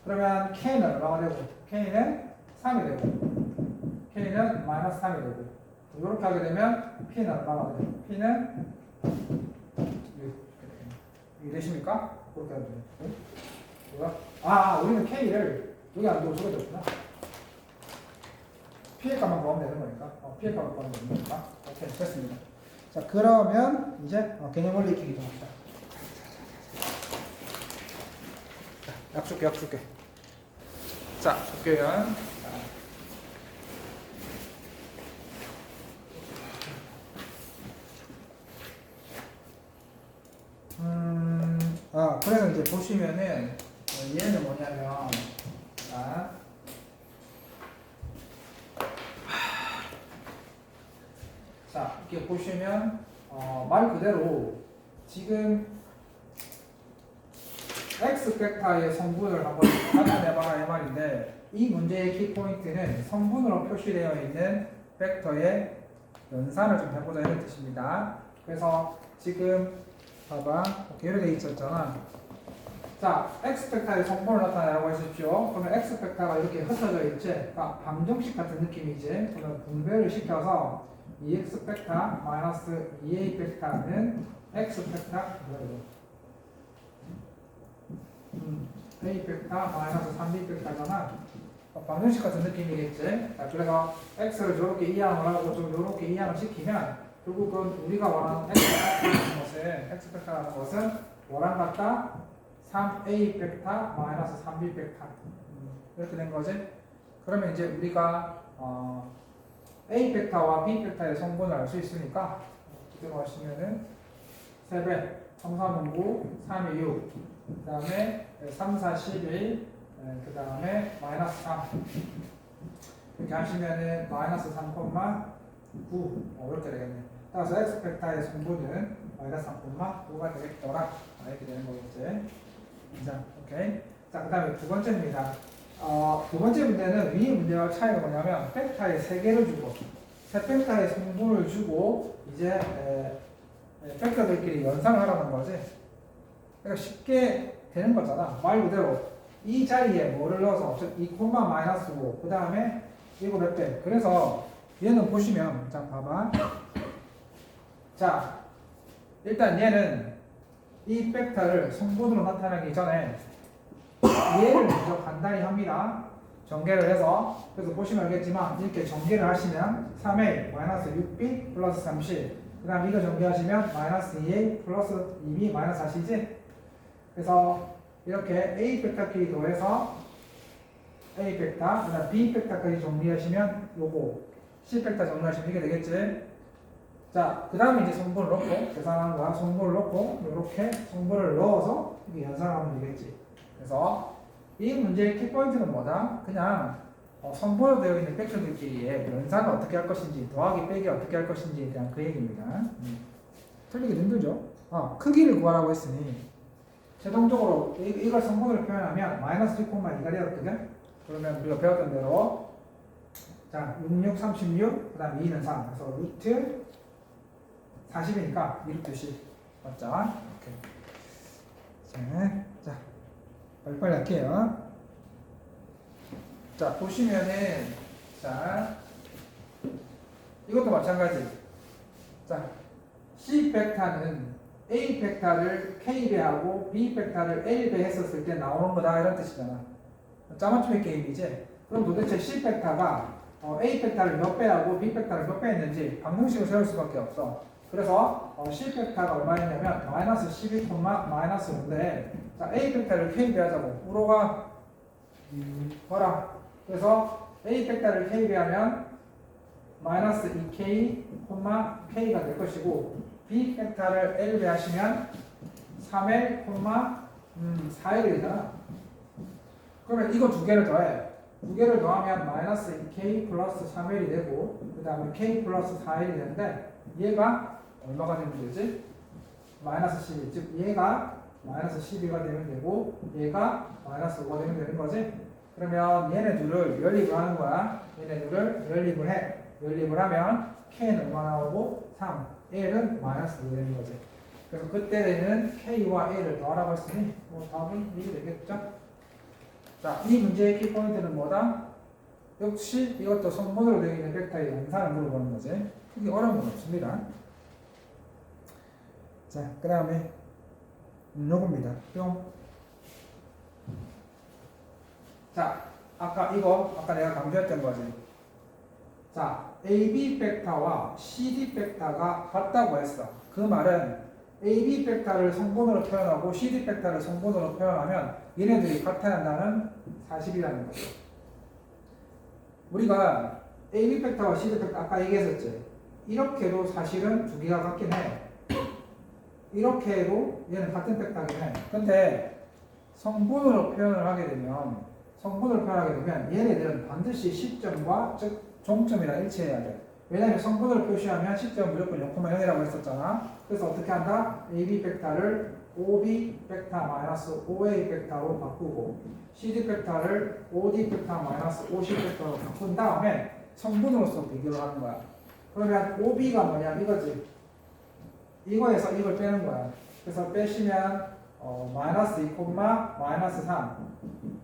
Speaker 1: 그러면 K는 얼마가 되고 K는 3이 되고 K는 마이너스 3이 되고 이렇게 하게 되면 P는 얼마가 돼요? P는 6 되십니까? 그렇게 하면 돼요. 뭐야? 우리는 K를 여기 안 두고 저기 뒀구나. P의 값만 구하면 되는 거니까. P의 값만 구하면 되는 거니까. 오케이, 됐습니다. 자, 그러면 이제 개념 원리 익히기 좀 합시다. 자, 약 줄게. 자, 볼게요. 그래서 이제 보시면은 얘는 뭐냐면 자, 이렇게 보시면 말 그대로 지금 x 벡터의 성분을 한번 나타내봐라 이 말인데 이 문제의 키포인트는 성분으로 표시되어 있는 벡터의 연산을 좀 해보자 이런 뜻입니다. 그래서 지금 봐봐 이렇게 되어 있었잖아. 자, x 벡터의 성분을 나타내라고 했었죠. 그러면 x 벡터가 이렇게 흩어져 있지. 그러니까 방정식 같은 느낌이지. 그러면 분배를 시켜서 2x 벡터 마이너스 2a 벡터는 x 벡터 a 벡터 마이너스 3b 벡터잖아. 방정식 같은 느낌이겠지. 자, 그래서 x를 저렇게 이항을 하고 좀 이렇게 이항을 시키면 결국은 우리가 원하는 x 벡터라는 것은 뭐랑 같다? 3a 벡터 마이너스 3b 벡터 이렇게 된 거지. 그러면 이제 우리가 a 벡터와 b 벡터의 성분을 알 수 있으니까 이대로 하시면은 3배 3, 3, 9, 3, 2, 6 그 다음에 3, 4, 11 그 다음에 마이너스 3 이렇게 하시면은 마이너스 3,9 이렇게 되겠네. 따라서 x 벡터의 성분은 마이너스 3,9가 되겠더라. 이렇게 되는 거겠지. 자, 오케이. 자, 그 다음에 두 번째입니다. 두 번째 문제는 위 문제와 차이가 뭐냐면 벡터의 세 개를 주고 세 벡터의 성분을 주고 이제 벡터들끼리 연산을 하라는 거지. 그러니까 쉽게 되는 거잖아. 말 그대로 이 자리에 뭐를 넣어서 2, 마이너스 5 그 다음에 이거 몇 배. 그래서 얘는 보시면 자 봐봐. 자, 일단 얘는 이 벡터를 성분으로 나타나기 전에 얘를 먼저 간단히 합니다. 전개를 해서 그래서 보시면 알겠지만 이렇게 전개를 하시면 3a 마이너스 6b 플러스 30 그 다음 이거 전개하시면 마이너스 2a 플러스 2b 마이너스 4이지. 그래서 이렇게 a 벡터끼리 더해서 a 벡터 그 다음 b 벡터까지 정리하시면 요거 c 벡터 정리하시면 이게 되겠지. 자, 그 다음에 이제 성분을 넣고 계산하는 거야. 성분을 넣고 이렇게 성분을 넣어서 이게 연산하면 되겠지. 그래서 이 문제의 키포인트는 뭐다? 그냥 성분으로 되어 있는 벡터들끼리의 연산을 어떻게 할 것인지 더하기 빼기 어떻게 할 것인지에 대한 그 얘기입니다. 틀리기 힘들죠? 크기를 구하라고 했으니 최종적으로 이걸 성분으로 표현하면 마이너스 2,2가 되었거든? 그러면 우리가 배웠던 대로 자, 6, 6, 36, 그 다음 2는 3 그래서 루트 40이니까 2루트 10 맞죠? 오케이. 자, 빨리빨리 할게요. 자, 보시면은 자 이것도 마찬가지. 자, C 벡터는 A 벡터를 K배하고 B 벡터를 L배 했었을 때 나오는 거다 이런 뜻이잖아. 짜맞추기 게임이지. 그럼 도대체 C 벡터가 A 벡터를 몇 배하고 B 벡터를 몇 배 했는지 방정식을 세울 수밖에 없어. 그래서 C 벡터가 얼마였냐면 마이너스 12, 마이너스 5인데 자, A 벡터를 K배하자고 우로가 봐라. 그래서 A 벡터를 K배하면 마이너스 2K, K가 될 것이고 B 벡터를 L 배하시면 3L, 4L이 되잖아. 그러면 이거 두 개를 더해. 두 개를 더하면 마이너스 K 플러스 3L이 되고 그 다음에 K 플러스 4L이 되는데 얘가 얼마가 되면 되지? 마이너스 12. 즉 얘가 마이너스 12가 되면 되고 얘가 마이너스 5가 되면 되는 거지? 그러면 얘네 둘을 연립을 하는 거야. 얘네 둘을 연립을 해. 연립을 하면 K는 얼마 나오고 3, L은 마이너스 5 되는 거지. 그래서 그때는 K와 L을 더하라고 했으니 뭐 답은 이게 되겠죠? 자, 이 문제의 키포인트는 뭐다? 역시 이것도 성분으로 되어 있는 벡터의 연산을 물어보는 거지. 크게 어려운 건 없습니다. 자, 그 다음에 요겁니다. 뿅. 자, 아까 내가 강조했던 거지. 자, AB 벡터와 CD 벡터가 같다고 했어. 그 말은 AB 벡터를 성분으로 표현하고 CD 벡터를 성분으로 표현하면 얘네들이 같아야 한다는 사실이라는 거죠. 우리가 AB 벡터와 CD 벡터 아까 얘기했었지. 이렇게도 사실은 두 개가 같긴 해. 이렇게 해도 얘는 같은 벡터긴 해. 근데 성분으로 표현을 하게 되면 얘네들은 반드시 시점과 즉 종점이랑 일치해야 돼. 왜냐면 성분을 표시하면 시점 무조건 0,0이라고 했었잖아. 그래서 어떻게 한다? AB 벡터를 OB 벡터 마이너스 OA 벡터로 바꾸고 CD 벡터를 OD 벡터 마이너스 OC 벡터로 바꾼 다음에 성분으로서 비교를 하는 거야. 그러면 OB가 뭐냐 이거지. 이거에서 이걸 빼는 거야. 그래서 빼시면 마이너스 2, 마이너스 3.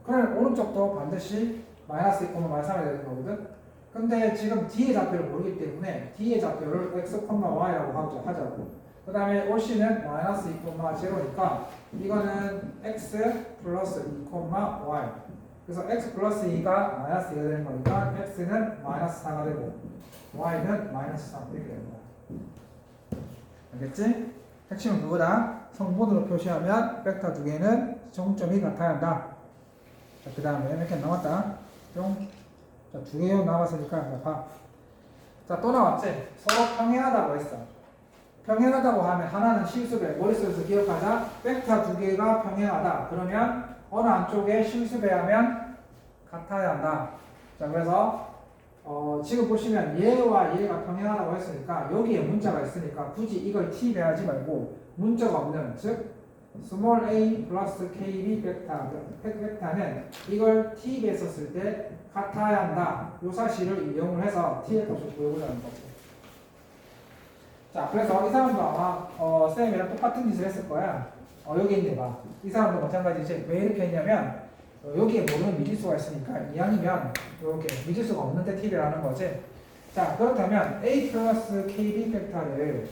Speaker 1: 그러면 오른쪽도 반드시 마이너스 2, 마이너스 3이 되는 거거든. 근데 지금 D의 좌표를 모르기 때문에 D의 좌표를 x, y라고 하자고. 그 다음에 OC는 마이너스 2, 0니까 이거는 x 플러스 2, y. 그래서 x 플러스 2가 마이너스 2가 되는 거니까 x는 마이너스 4가 되고 y는 마이너스 3 이렇게 되는 거야. 알겠지? 핵심은 그거다. 성분으로 표시하면 벡터 두 개는 정점이 같아야 한다. 자, 그 다음에 이렇게 남았다. 뿅. 자, 두 개 남았으니까 봐. 자, 또 나왔지? 서로 평행하다고 했어. 평행하다고 하면 하나는 실수배, 머릿속에서 기억하자. 벡터 두 개가 평행하다. 그러면 어느 한쪽에 실수배하면 같아야 한다. 자, 그래서 지금 보시면 얘와 얘가 평행하다고 했으니까 여기에 문자가 있으니까 굳이 이걸 t 배하지 말고 문자가 없는 즉 스몰 a 플러스 kb 벡터는 이걸 t 배했었을 때 같아야 한다. 이 사실을 이용을 해서 t의 값을 구해보자는 거고. 자, 그래서 이 사람도 아마 쌤이랑 똑같은 짓을 했을 거야. 여기 있네 봐. 이 사람도 마찬가지지. 왜 이렇게 했냐면 여기에 모르는 미지수가 있으니까 이왕이면 이렇게 미지수가 없는데 t를 하는 거지. 자, 그렇다면 a 플러스 kb 벡터를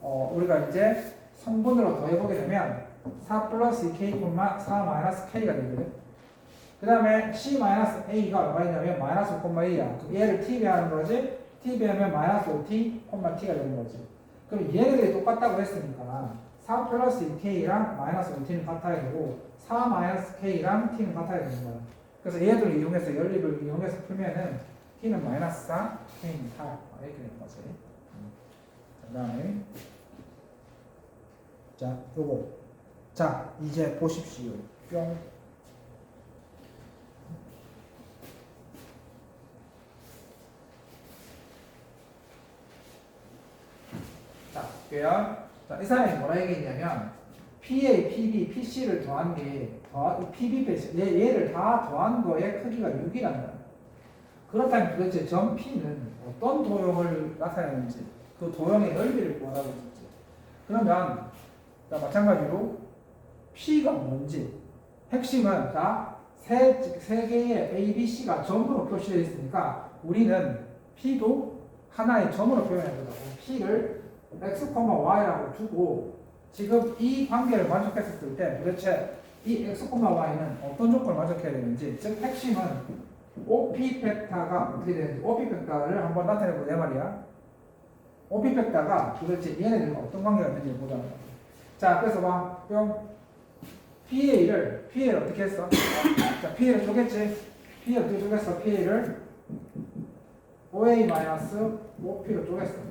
Speaker 1: 우리가 이제 성분으로 더해보게 되면 4 플러스 2k, 4 마이너스 k가 되거든. 그 다음에 c 마이너스 a가 얼마냐면 마이너스 5,a야. 그럼 얘를 t 배하는 거지. t 배하면 마이너스 5t, t가 되는 거지. 그럼 얘네들이 똑같다고 했으니까 4 플러스 2k랑 마이너스 5t는 같아야 되고 4 마이너스 k랑 t는 같아야 되는 거야. 그래서 얘들을 이용해서 연립을 이용해서 풀면은 t는 마이너스 4, k는 8 이렇게 되는 거지. 그 다음에 자, 요거. 자, 이제 보십시오. 뿅. 자, 볼게요. 자, 이 사람이 뭐라 얘기했냐면 PA, PB, PC를 더한 게 PB 배치 얘를 다 더한 거의 크기가 6이라는 거야. 그렇다면 도대체 점 P는 어떤 도형을 나타내는지 그 도형의 넓이를 구하라고 했지. 그러면 자, 마찬가지로 P가 뭔지 핵심은 자, 세 개의 A, B, C가 점으로 표시되어 있으니까 우리는 P도 하나의 점으로 표현해야 된다고. P를 x, y라고 두고 지금 이 관계를 만족했을 때 도대체 이 x, y는 어떤 조건을 만족해야 되는지 즉 핵심은 OP 벡터가 어떻게 되는지 OP 벡터를 한번 나타내보자 말이야. OP 벡터가 도대체 얘네들과 어떤 관계가 있는지 보자는 거야. 자, 그래서 봐. 뿅. PA를 어떻게 했어? 자, PA를 쪼갰지? PA 어떻게 쪼갰어? PA를 OA-OP로 쪼갰어.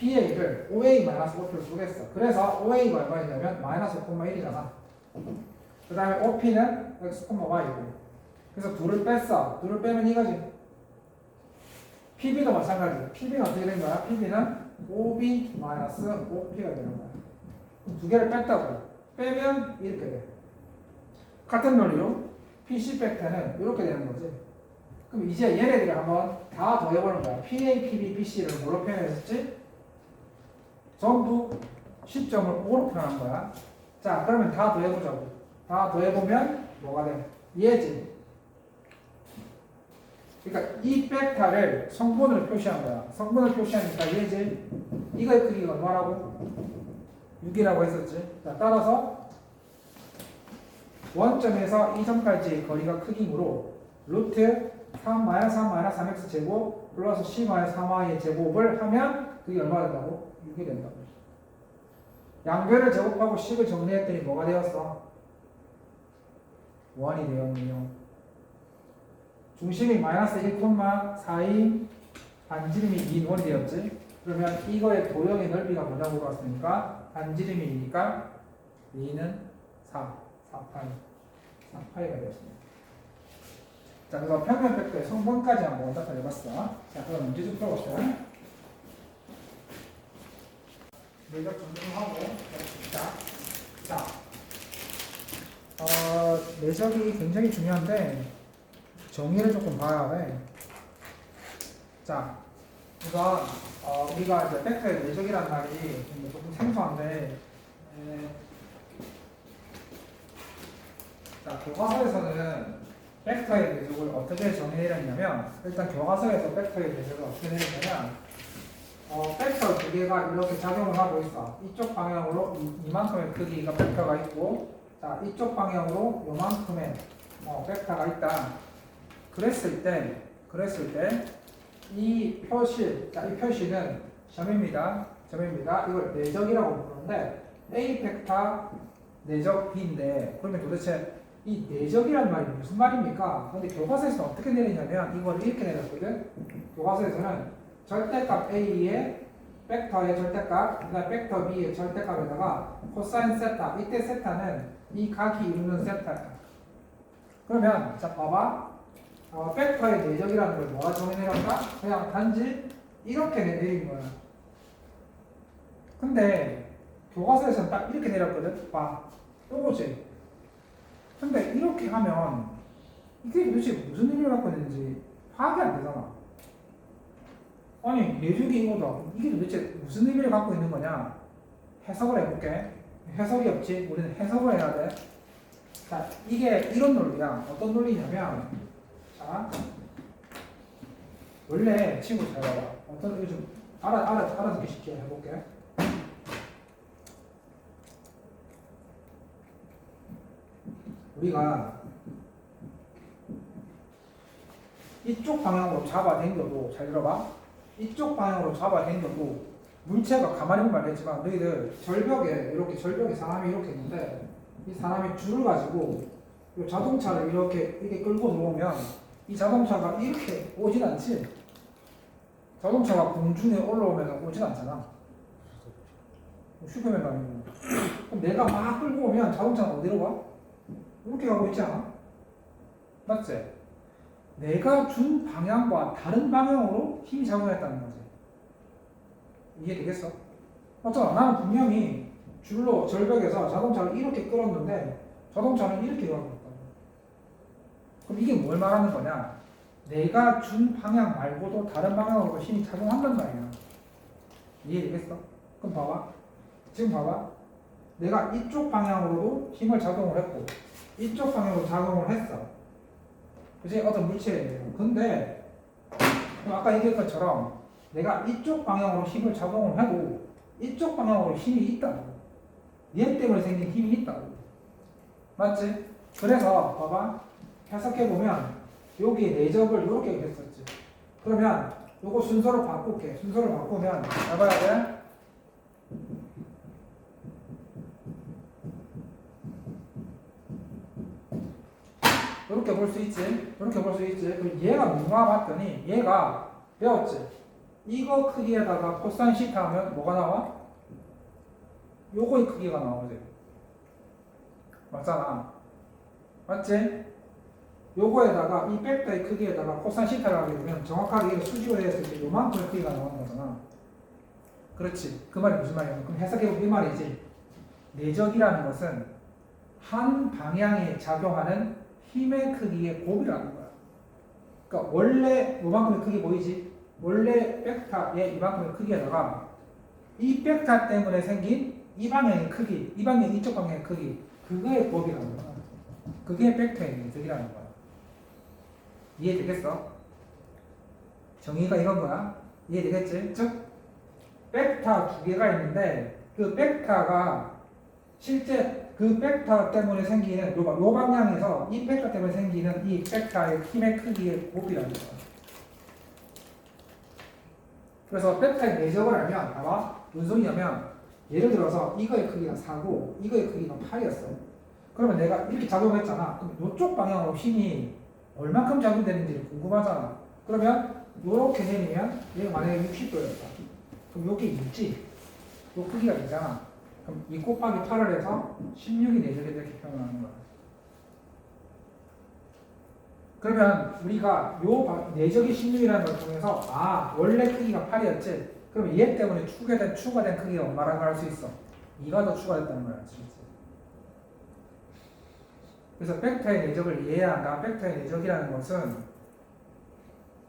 Speaker 1: PA를 OA 마이너스 OP로 쓰겠어. 그래서 OA가 얼마냐면 마이너스 5,1이잖아. 그 다음에 OP는 X, Y고. 그래서 둘을 뺐어. 둘을 빼면 이거지. PB도 마찬가지. PB는 어떻게 된 거야? PB는 OB 마이너스 OP가 되는 거야. 두 개를 뺐다고. 빼면 이렇게 돼. 같은 논리로 PC 벡터는 이렇게 되는 거지. 그럼 이제 얘네들을 한번 다 더해보는 거야. PA, PB, PC를 뭐로 표현했었지? 전부 시점을 5로 표현한 거야. 자, 그러면 다 더해보자고. 다 더해보면 뭐가 돼? 얘지. 그러니까 이 벡터를 성분으로 표시한 거야. 성분을 표시하니까 얘지. 이거의 크기가 얼마라고? 6이라고 했었지. 자, 따라서 원점에서 2점까지의 거리가 크기므로 루트 3 3x 제곱 플러스 c 3y의 제곱을 하면 그게 얼마 된다고? 6이 된다고. 양변을 제곱하고 식을 정리했더니 뭐가 되었어? 1이 되었네요. 중심이 마이너스 1,4인 반지름이 2인 1이 되었지. 그러면 이거의 도형의 넓이가 뭐냐고 물어봤으니까 반지름이 2니까 2는 4파이 4파이가 되었습니다. 자, 그래서 평면 벡터의 성분까지 한번 원답을 해봤어. 자, 그럼 문제 좀 풀어봅시다. 내적 정리하고 자, 내적이 굉장히 중요한데 정의를 조금 봐야 해. 자, 우선 우리가 이제 벡터의 내적이란 말이 조금 생소한데, 자, 교과서에서는 벡터의 내적을 어떻게 정의해냈냐면, 일단 교과서에서 벡터의 내적을 어떻게 내렸냐면, 벡터 두 개가 이렇게 작용을 하고 있어. 이쪽 방향으로 이만큼의 크기가 벡터가 있고, 자, 이쪽 방향으로 요만큼의 벡터가 있다. 그랬을 때 이 표시, 자, 이 표시는 점입니다. 이걸 내적이라고 부르는데 A 벡터 내적 B인데, 그러면 도대체 이 내적이란 말이 무슨 말입니까? 근데 교과서에서는 어떻게 내리냐면 이걸 이렇게 내렸거든. 교과서에서는 절대값 A의 벡터의 절대값, 그다음 벡터 B의 절대값에다가 코사인 세타, 이때 세타는 이 각이 이루는 세타야. 그러면 자, 봐봐. 벡터의 내적이라는 걸 뭐가 정의내렸다? 그냥 단지 이렇게 내린 거야. 근데 교과서에서는 딱 이렇게 내렸거든. 봐, 요거지. 근데 이렇게 하면 이게 도대체 무슨 의미를 갖고 있는지 파악이 안 되잖아. 아니, 내적이 이거다. 이게 도대체 무슨 의미를 갖고 있는 거냐? 해석을 해볼게. 해석이 없지. 우리는 해석을 해야 돼. 자, 이게 이런 논리야. 어떤 논리냐면, 자, 원래 친구 잘 봐봐. 어떤 의미 좀 알아듣기 쉽게 해볼게. 우리가 이쪽 방향으로 잡아당겨도, 잘 들어봐. 이쪽 방향으로 잡아당겨도 물체가 가만히 보면 알겠지만, 너희들 절벽에 사람이 이렇게 있는데, 이 사람이 줄을 가지고 이 자동차를 이렇게 끌고 들어오면 이 자동차가 이렇게 오진 않지. 자동차가 공중에 올라오면 오진 않잖아. 슈퍼맨 아니고. 그럼 내가 막 끌고 오면 자동차는 어디로 가? 이렇게 가고 있지 않아? 맞지? 내가 준 방향과 다른 방향으로 힘이 작용했다는 거지. 이해되겠어? 맞잖아. 나는 분명히 줄로 절벽에서 자동차를 이렇게 끌었는데 자동차는 이렇게 가고 있다고. 그럼 이게 뭘 말하는 거냐? 내가 준 방향 말고도 다른 방향으로 힘이 작용한단 말이야. 이해되겠어? 그럼 봐봐. 지금 봐봐. 내가 이쪽 방향으로도 힘을 작용을 했고 이쪽 방향으로 작용을 했어. 그치? 어떤 물체예요. 근데 아까 얘기한 것처럼 내가 이쪽 방향으로 힘을 작용을 해도 이쪽 방향으로 힘이 있다고. 얘 때문에 생긴 힘이 있다고. 맞지? 그래서 봐봐. 해석해보면 여기 내적을 이렇게 했었지. 그러면 요거 순서로 바꿀게. 순서를 바꾸면 잘 봐야 돼. 이렇게 볼 수 있지. 그럼 얘가 누가 봤더니 얘가 배웠지. 이거 크기에다가 코사인 시타 하면 뭐가 나와? 요거의 크기가 나오지. 맞잖아. 맞지? 요거에다가 이 벡터의 크기에다가 코사인 시타를 하게 되면 정확하게 이거 수직을 했을 때 요만큼의 크기가 나오는 거잖아. 그렇지. 그 말이 무슨 말이냐면 그럼 해석해보면 이 말이지. 내적이라는 것은 한 방향에 작용하는 힘의 크기의 곱이라는 거야. 그러니까 원래 요만큼의 크기 보이지? 원래 벡터의 이만큼의 크기에다가 이 벡터 때문에 생긴 이 방향의 크기, 이 방향 이쪽 방향의 크기, 그거의 곱이라는 거야. 그게 벡터의 내적이라는 거야. 이해되겠어? 정의가 이건 거야. 이해되겠지? 즉 벡터 두 개가 있는데 그 벡터가 실제 그 벡터 때문에 생기는 요 방향에서 이 벡터 때문에 생기는 이 벡터의 힘의 크기의 곱이라는 거야. 그래서 벡터의 내적을 알면 봐봐. 무슨 소리냐면 예를 들어서 이거의 크기가 4고 이거의 크기가 8이었어. 그러면 내가 이렇게 작용했잖아. 그럼 이쪽 방향으로 힘이 얼마큼 작용되는지 궁금하잖아. 그러면 이렇게 내리면 얘가 만약에 60도였다. 그럼 여기 6지. 요 크기가 되잖아. 그럼 2 곱하기 8을 해서 16이 내적이 이렇게 표현하는 거야. 그러면 우리가 요 내적이 16이라는 걸 통해서 원래 크기가 8이었지. 그럼 얘 때문에 추가된 크기가 얼마라는 걸 알 수 있어. 2가 더 추가됐다는 걸 알 수 있어. 그래서 벡터의 내적을 이해해야 한다. 벡터의 내적이라는 것은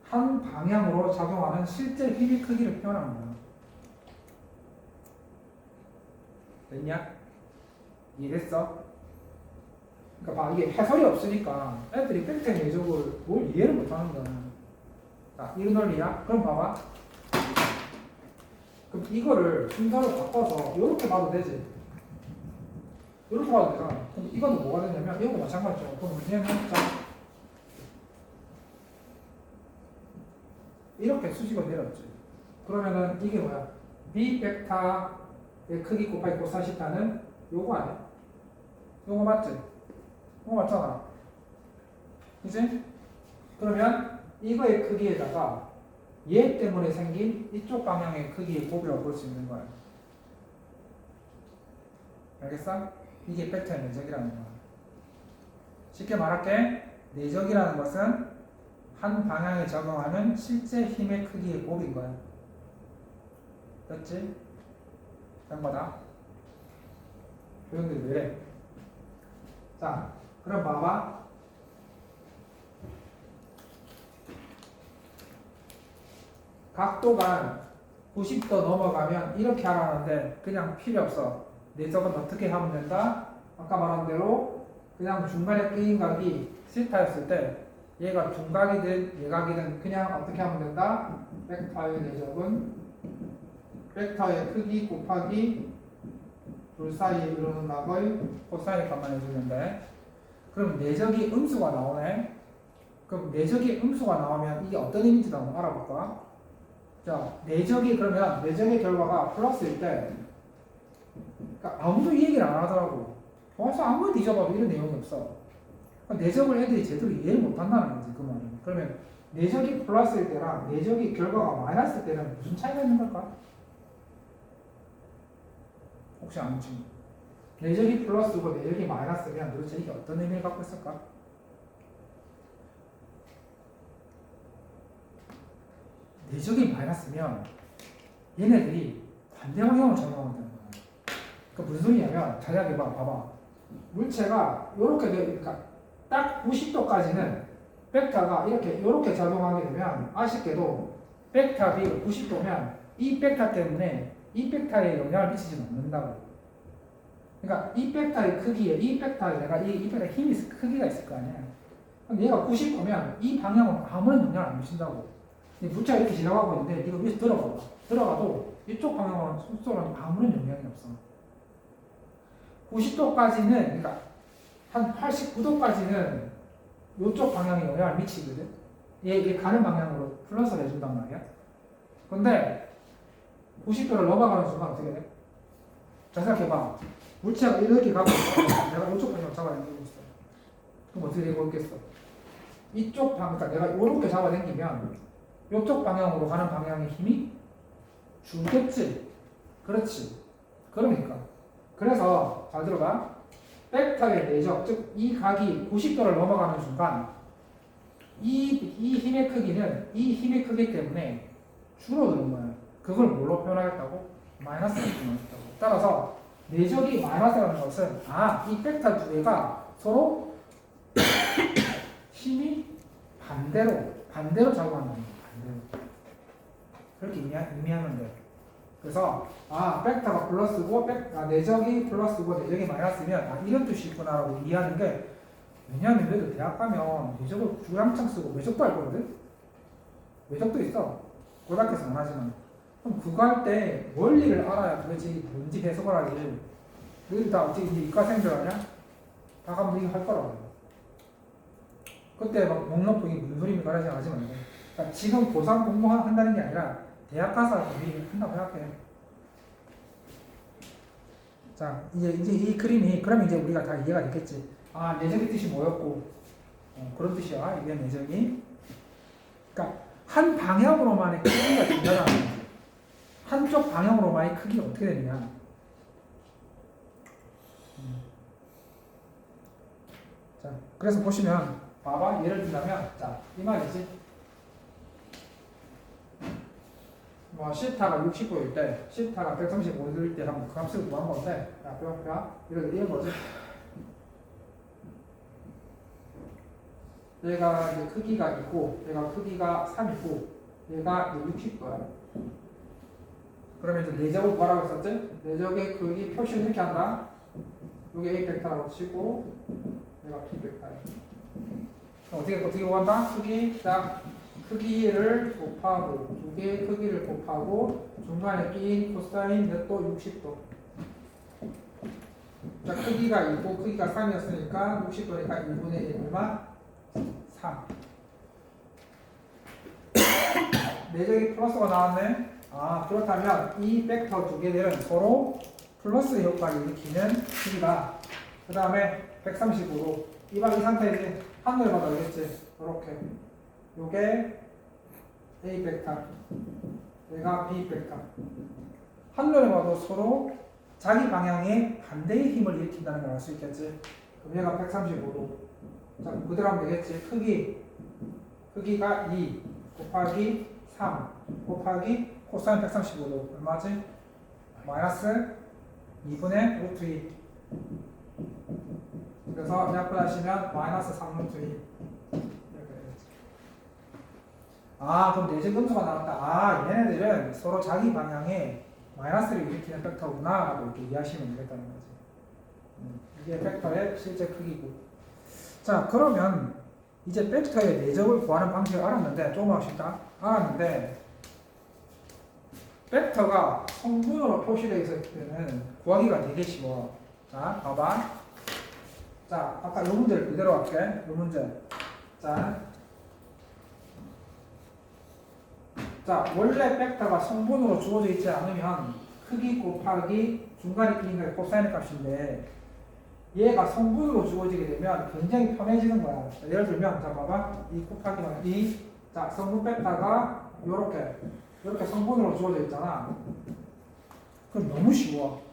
Speaker 1: 한 방향으로 작용하는 실제 힘의 크기를 표현하는 거야. 됐냐? 이해됐어? 그러니까 봐, 이게 해설이 없으니까 애들이 벡터의 내적을 뭘 이해를 못하는 거야. 자, 이 논리야? 그럼 봐봐. 그럼 이거를 순서를 바꿔서 이렇게 봐도 되지. 이렇게 봐도 되잖아. 그럼 이거는 뭐가 되냐면 이것도 마찬가지죠. 그럼 문제는 자 이렇게 수직을 내렸지. 그러면은 이게 뭐야? B 벡터의 크기 곱하기 코사인 시타는 요거 아니야? 요거 맞지? 요거 맞잖아. 그치? 그러면 이거의 크기에다가 얘 때문에 생긴 이쪽 방향의 크기의 곱이라고 볼 수 있는 거야. 알겠어? 이게 벡터의 내적이라는 거야. 쉽게 말할게. 내적이라는 것은 한 방향에 적용하는 실제 힘의 크기의 곱인 거야. 됐지? 된 거다. 표현들이 왜 이래? 자, 그럼 봐봐. 각도가 90도 넘어가면 이렇게 하라는데 그냥 필요 없어. 내적은 어떻게 하면 된다? 아까 말한 대로 그냥 중간에 끼인 각이 시타였을 때 얘가 둔각이든 예각이든 그냥 어떻게 하면 된다? 벡터의 내적은 벡터의 크기 곱하기 둘 사이에 이루는 각의 코사인 값만 해주면 돼. 그럼 내적이 음수가 나오네. 그럼 내적이 음수가 나오면 이게 어떤 의미인지 한번 알아볼까? 자, 내적이 그러면 내적의 결과가 플러스일 때 그러니까 아무도 이 얘기를 안 하더라고. 와서 아무리 뒤져봐도 이런 내용이 없어. 그러니까 내적을 애들이 제대로 이해를 못한다는 거지 그 말은. 그러면 내적이 플러스일 때랑 내적이 결과가 마이너스일 때는 무슨 차이가 있는 걸까? 혹시 아는 친구? 내적이 플러스고 내적이 마이너스면 도대체 이게 어떤 의미를 갖고 있을까? 내적이 마이너스면 얘네들이 반대 방향으로 작용한다는 거야. 그러니까 무슨 소리냐면 잘 봐봐. 물체가 이렇게 그러니까 딱 90도까지는 벡터가 이렇게 작용하게 되면 아쉽게도 벡터 B가 90도면 이 벡터 때문에 이 벡터에 영향을 미치지 않는다고. 그러니까 이 벡터의 크기에 이 벡터에 내가 이 벡터의 힘이 크기가 있을 거 아니야. 근데 얘가 90도면 이 방향은 아무런 영향을 안 미친다고. 물체가 이렇게 지나가고 있는데 네가 위에서 들어가도 이쪽 방향으로는 속도는 아무런 영향이 없어. 90도까지는 그러니까 한 89도까지는 이쪽 방향에 영향을 미치거든. 얘 가는 방향으로 플러스를 해준단 말이야. 근데 90도를 넘어가는 순간 어떻게 돼? 자 생각해봐. 물체가 이렇게 가고 있어. 내가 이쪽 방향을 잡아당기고 있어. 그럼 어떻게 되고 있겠어? 이쪽 방향, 그러니까 내가 이렇게 잡아당기면 이쪽 방향으로 가는 방향의 힘이 줄겠지. 그렇지. 그러니까. 그래서 잘 들어봐. 벡터의 내적, 즉 이 각이 90도를 넘어가는 순간 이 힘의 크기는 이 힘의 크기 때문에 줄어드는 거야. 그걸 뭘로 표현하겠다고? 마이너스로 표현하겠다고. 따라서 내적이 마이너스라는 것은 이 벡터 두 개가 서로 힘이 반대로 작용한다는 거야. 반대로. 그렇게 의미하면 돼. 그래서 벡터가 플러스고 내적이 플러스고 내적이 마이너스면 이런 뜻이 있구나라고 이해하는 게, 왜냐하면 그래도 대학 가면 내적을 주양창 쓰고 외적도 할 거거든. 외적도 있어. 고등학교에서는 안 하지만. 그럼 그거 할 때 원리를 알아야 그렇지 뭔지 해석을 하지. 너희들 다 어떻게 이제 이과생들 아니야? 다 가면 이거 할 거라고. 그때 막 목록보기 무슨 소리인가 하지 말고. 그러니까 지금 고3 공부한다는 게 아니라 대학 가서 미리 한다고 생각해. 자, 이제 이 그림이, 그러면 이제 우리가 다 이해가 됐겠지. 내적의 뜻이 뭐였고, 그런 뜻이야, 이게 내적이. 그러니까 한 방향으로만의 크기가 된다는 거지. 한쪽 방향으로만의 크기가 어떻게 되느냐. 자, 그래서 보시면, 봐봐, 예를 들자면, 자, 이 말이지. 시타가 60도일 때, 시타가 135도일 때 한번 그 값을 구한 건데, 이런 거지. 얘가 이제 크기가 있고, 얘가 크기가 3이고, 얘가 60도야. 그러면 이제 내적을 뭐라고 했었지? 내적의 크기 표시를 이렇게 한다. 여기 A 벡터라고 치고, 얘가 B 벡터야. 어떻게 구한다? 크기를 곱하고, 두 개의 크기를 곱하고, 중간에 끼인 코사인 몇도 60도. 자, 크기가 있고, 크기가 3이었으니까, 60도니까 1분의 1 얼마? 3. 내적이 플러스가 나왔네? 그렇다면, 이 벡터 두 개들은 서로 플러스 효과를 일으키는 크기다. 그 다음에 135도. 이 상태이지? 하늘을 봐도 알겠지? 이렇게. 요게 A 벡터, 얘가 B 벡터. 한눈에 봐도 서로 자기 방향에 반대의 힘을 일으킨다는 걸 알 수 있겠지. 그럼 얘가 135도. 자, 그대로 하면 되겠지. 크기가 2 곱하기 3 곱하기 코사인 135도. 얼마지? 마이너스 2분의 루트 2. 그래서 약분하시면 마이너스 3 루트 2. 그럼 내적 음수가 나왔다. 얘네들은 서로 자기 방향에 마이너스를 일으키는 벡터구나 라고 이렇게 이해하시면 되겠다는 거지. 이게 벡터의 실제 크기고. 자, 그러면 이제 벡터의 내적을 구하는 방식을 알았는데, 조금 쉽다. 알았는데, 벡터가 성분으로 표시되어 있을 때는 구하기가 되게 쉬워. 자, 봐봐. 자, 아까 이 문제를 그대로 할게. 이 문제. 자, 원래 벡터가 성분으로 주어져 있지 않으면 크기 곱하기 중간에 끼는 게 코사인의 값인데, 얘가 성분으로 주어지게 되면 굉장히 편해지는 거야. 자, 예를 들면, 자, 봐봐. 2 곱하기 2. 자, 성분 벡터가 요렇게 성분으로 주어져 있잖아. 그럼 너무 쉬워.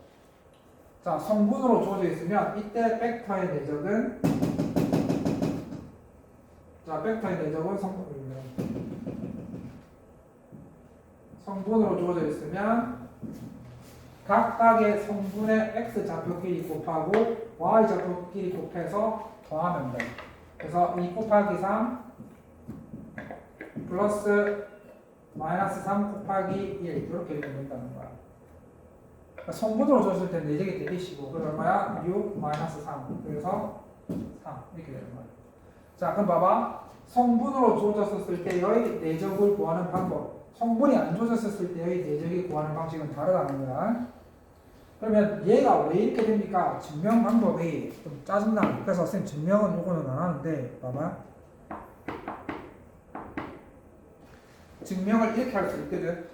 Speaker 1: 자, 성분으로 주어져 있으면 이때 벡터의 내적은, 자, 벡터의 내적은 성분으로 주어져 있으면 각각의 성분의 x 좌표끼리 곱하고 y 좌표끼리 곱해서 더하면 돼. 그래서 2 곱하기 3 플러스 마이너스 3 곱하기 1 이렇게 이루면 된다는 거야. 그러니까 성분으로 주어졌을 때 내적이 되게 쉬고, 그래서 얼마야? 6 마이너스 3. 그래서 3 이렇게 되는 거야. 자, 그럼 봐봐. 성분으로 주어졌을 때의 내적을 구하는 방법, 성분이 안 주어졌을 때의 내적이 구하는 방식은 다르다는 거야. 그러면 얘가 왜 이렇게 됩니까? 증명 방법이 좀 짜증나. 그래서 선생님 증명은 요거는 안 하는데, 봐봐. 증명을 이렇게 할 수 있거든.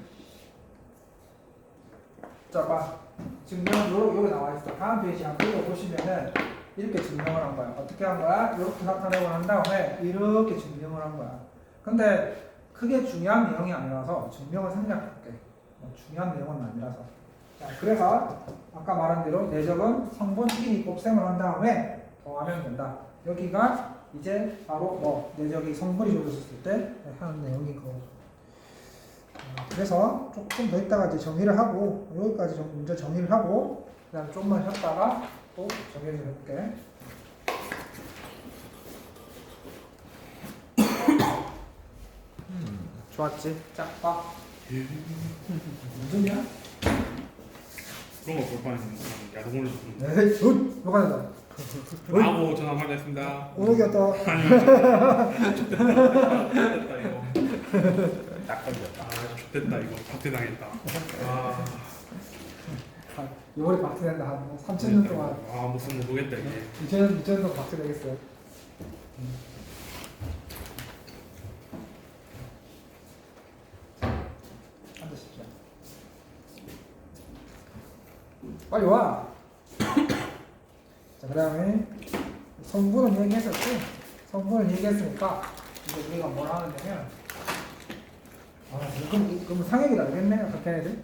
Speaker 1: 자, 봐. 증명은 여기 나와 있어. 다음 페이지 한번 보시면은 이렇게 증명을 한 거야. 어떻게 한 거야? 이렇게 나타내고 난 다음에 이렇게 증명을 한 거야. 근데 크게 중요한 내용이 아니라서 증명을 생략할게. 중요한 내용은 아니라서. 자, 그래서 아까 말한 대로 내적은 성분 1이 곱셈을 한 다음에 더하면 된다. 여기가 이제 바로 내적이 성분이 주어졌을 때 하는 내용인 거고. 그래서 조금 더 있다가 이제 정리를 하고 여기까지 문제 정리를 하고 그다음 좀만 쉬었다가 또 정리를 해볼게. 좋았지? 짝봐. 무슨이야?
Speaker 3: 그런 거 볼 뻔했는데 야동을
Speaker 1: 에이, 굿! 뭐가 된다.
Speaker 3: 하고 전화 받았습니다.
Speaker 1: 오르겠다.
Speaker 3: 됐다 이거.
Speaker 2: 딱 걸렸다.
Speaker 3: 아 좋됐다 이거 박대당했다. 아
Speaker 1: 요번에 박제된다. 한 3,000년 동안.
Speaker 3: 아 무슨 모르겠다 이게.
Speaker 1: 2,000년 박제되겠어요. 앉으십시오. 빨리 와. 자, 그 다음에 성분은 얘기했었지. 성분은 얘기했으니까 이제 우리가 뭘 하면 되면 그럼 상혁이 나겠네. 어떻게 해야 돼?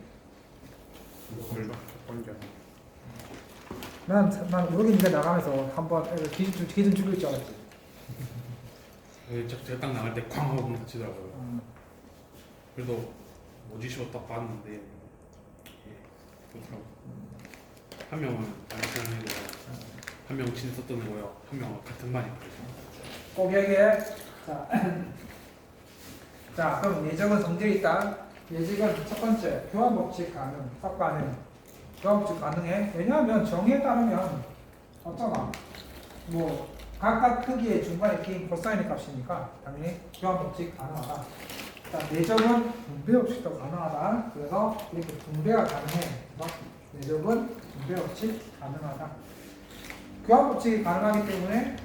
Speaker 3: 걸려.
Speaker 2: 먼저.
Speaker 1: 난 우리 이제 나가면서 한번 기준 죽일 줄 알았지.
Speaker 3: 제가 딱 나갈 때 쾅 하고 멈추더라고요. 그래도 모지쇼 딱 봤는데 좋더라고. 한 명은 안시는 거예요. 한 명은 진짜 썼던 거예요. 한 명은 같은 말이
Speaker 1: 꼭 얘기해. 자, 자, 그럼 예정은 성질이 있다. 예정은 첫 번째 교환 법칙 가능, 딱 가능. 교환 법칙 가능해. 왜냐하면 정의에 따르면 어쩌나 뭐 각각 크기의 중간에 끼인 코사인의 값이니까 당연히 교환 법칙 가능하다. 자, 내적은 분배 법칙도 가능하다. 그래서 이렇게 분배가 가능해. 그래서 내적은 분배 법칙 가능하다. 교환 법칙이 가능하기 때문에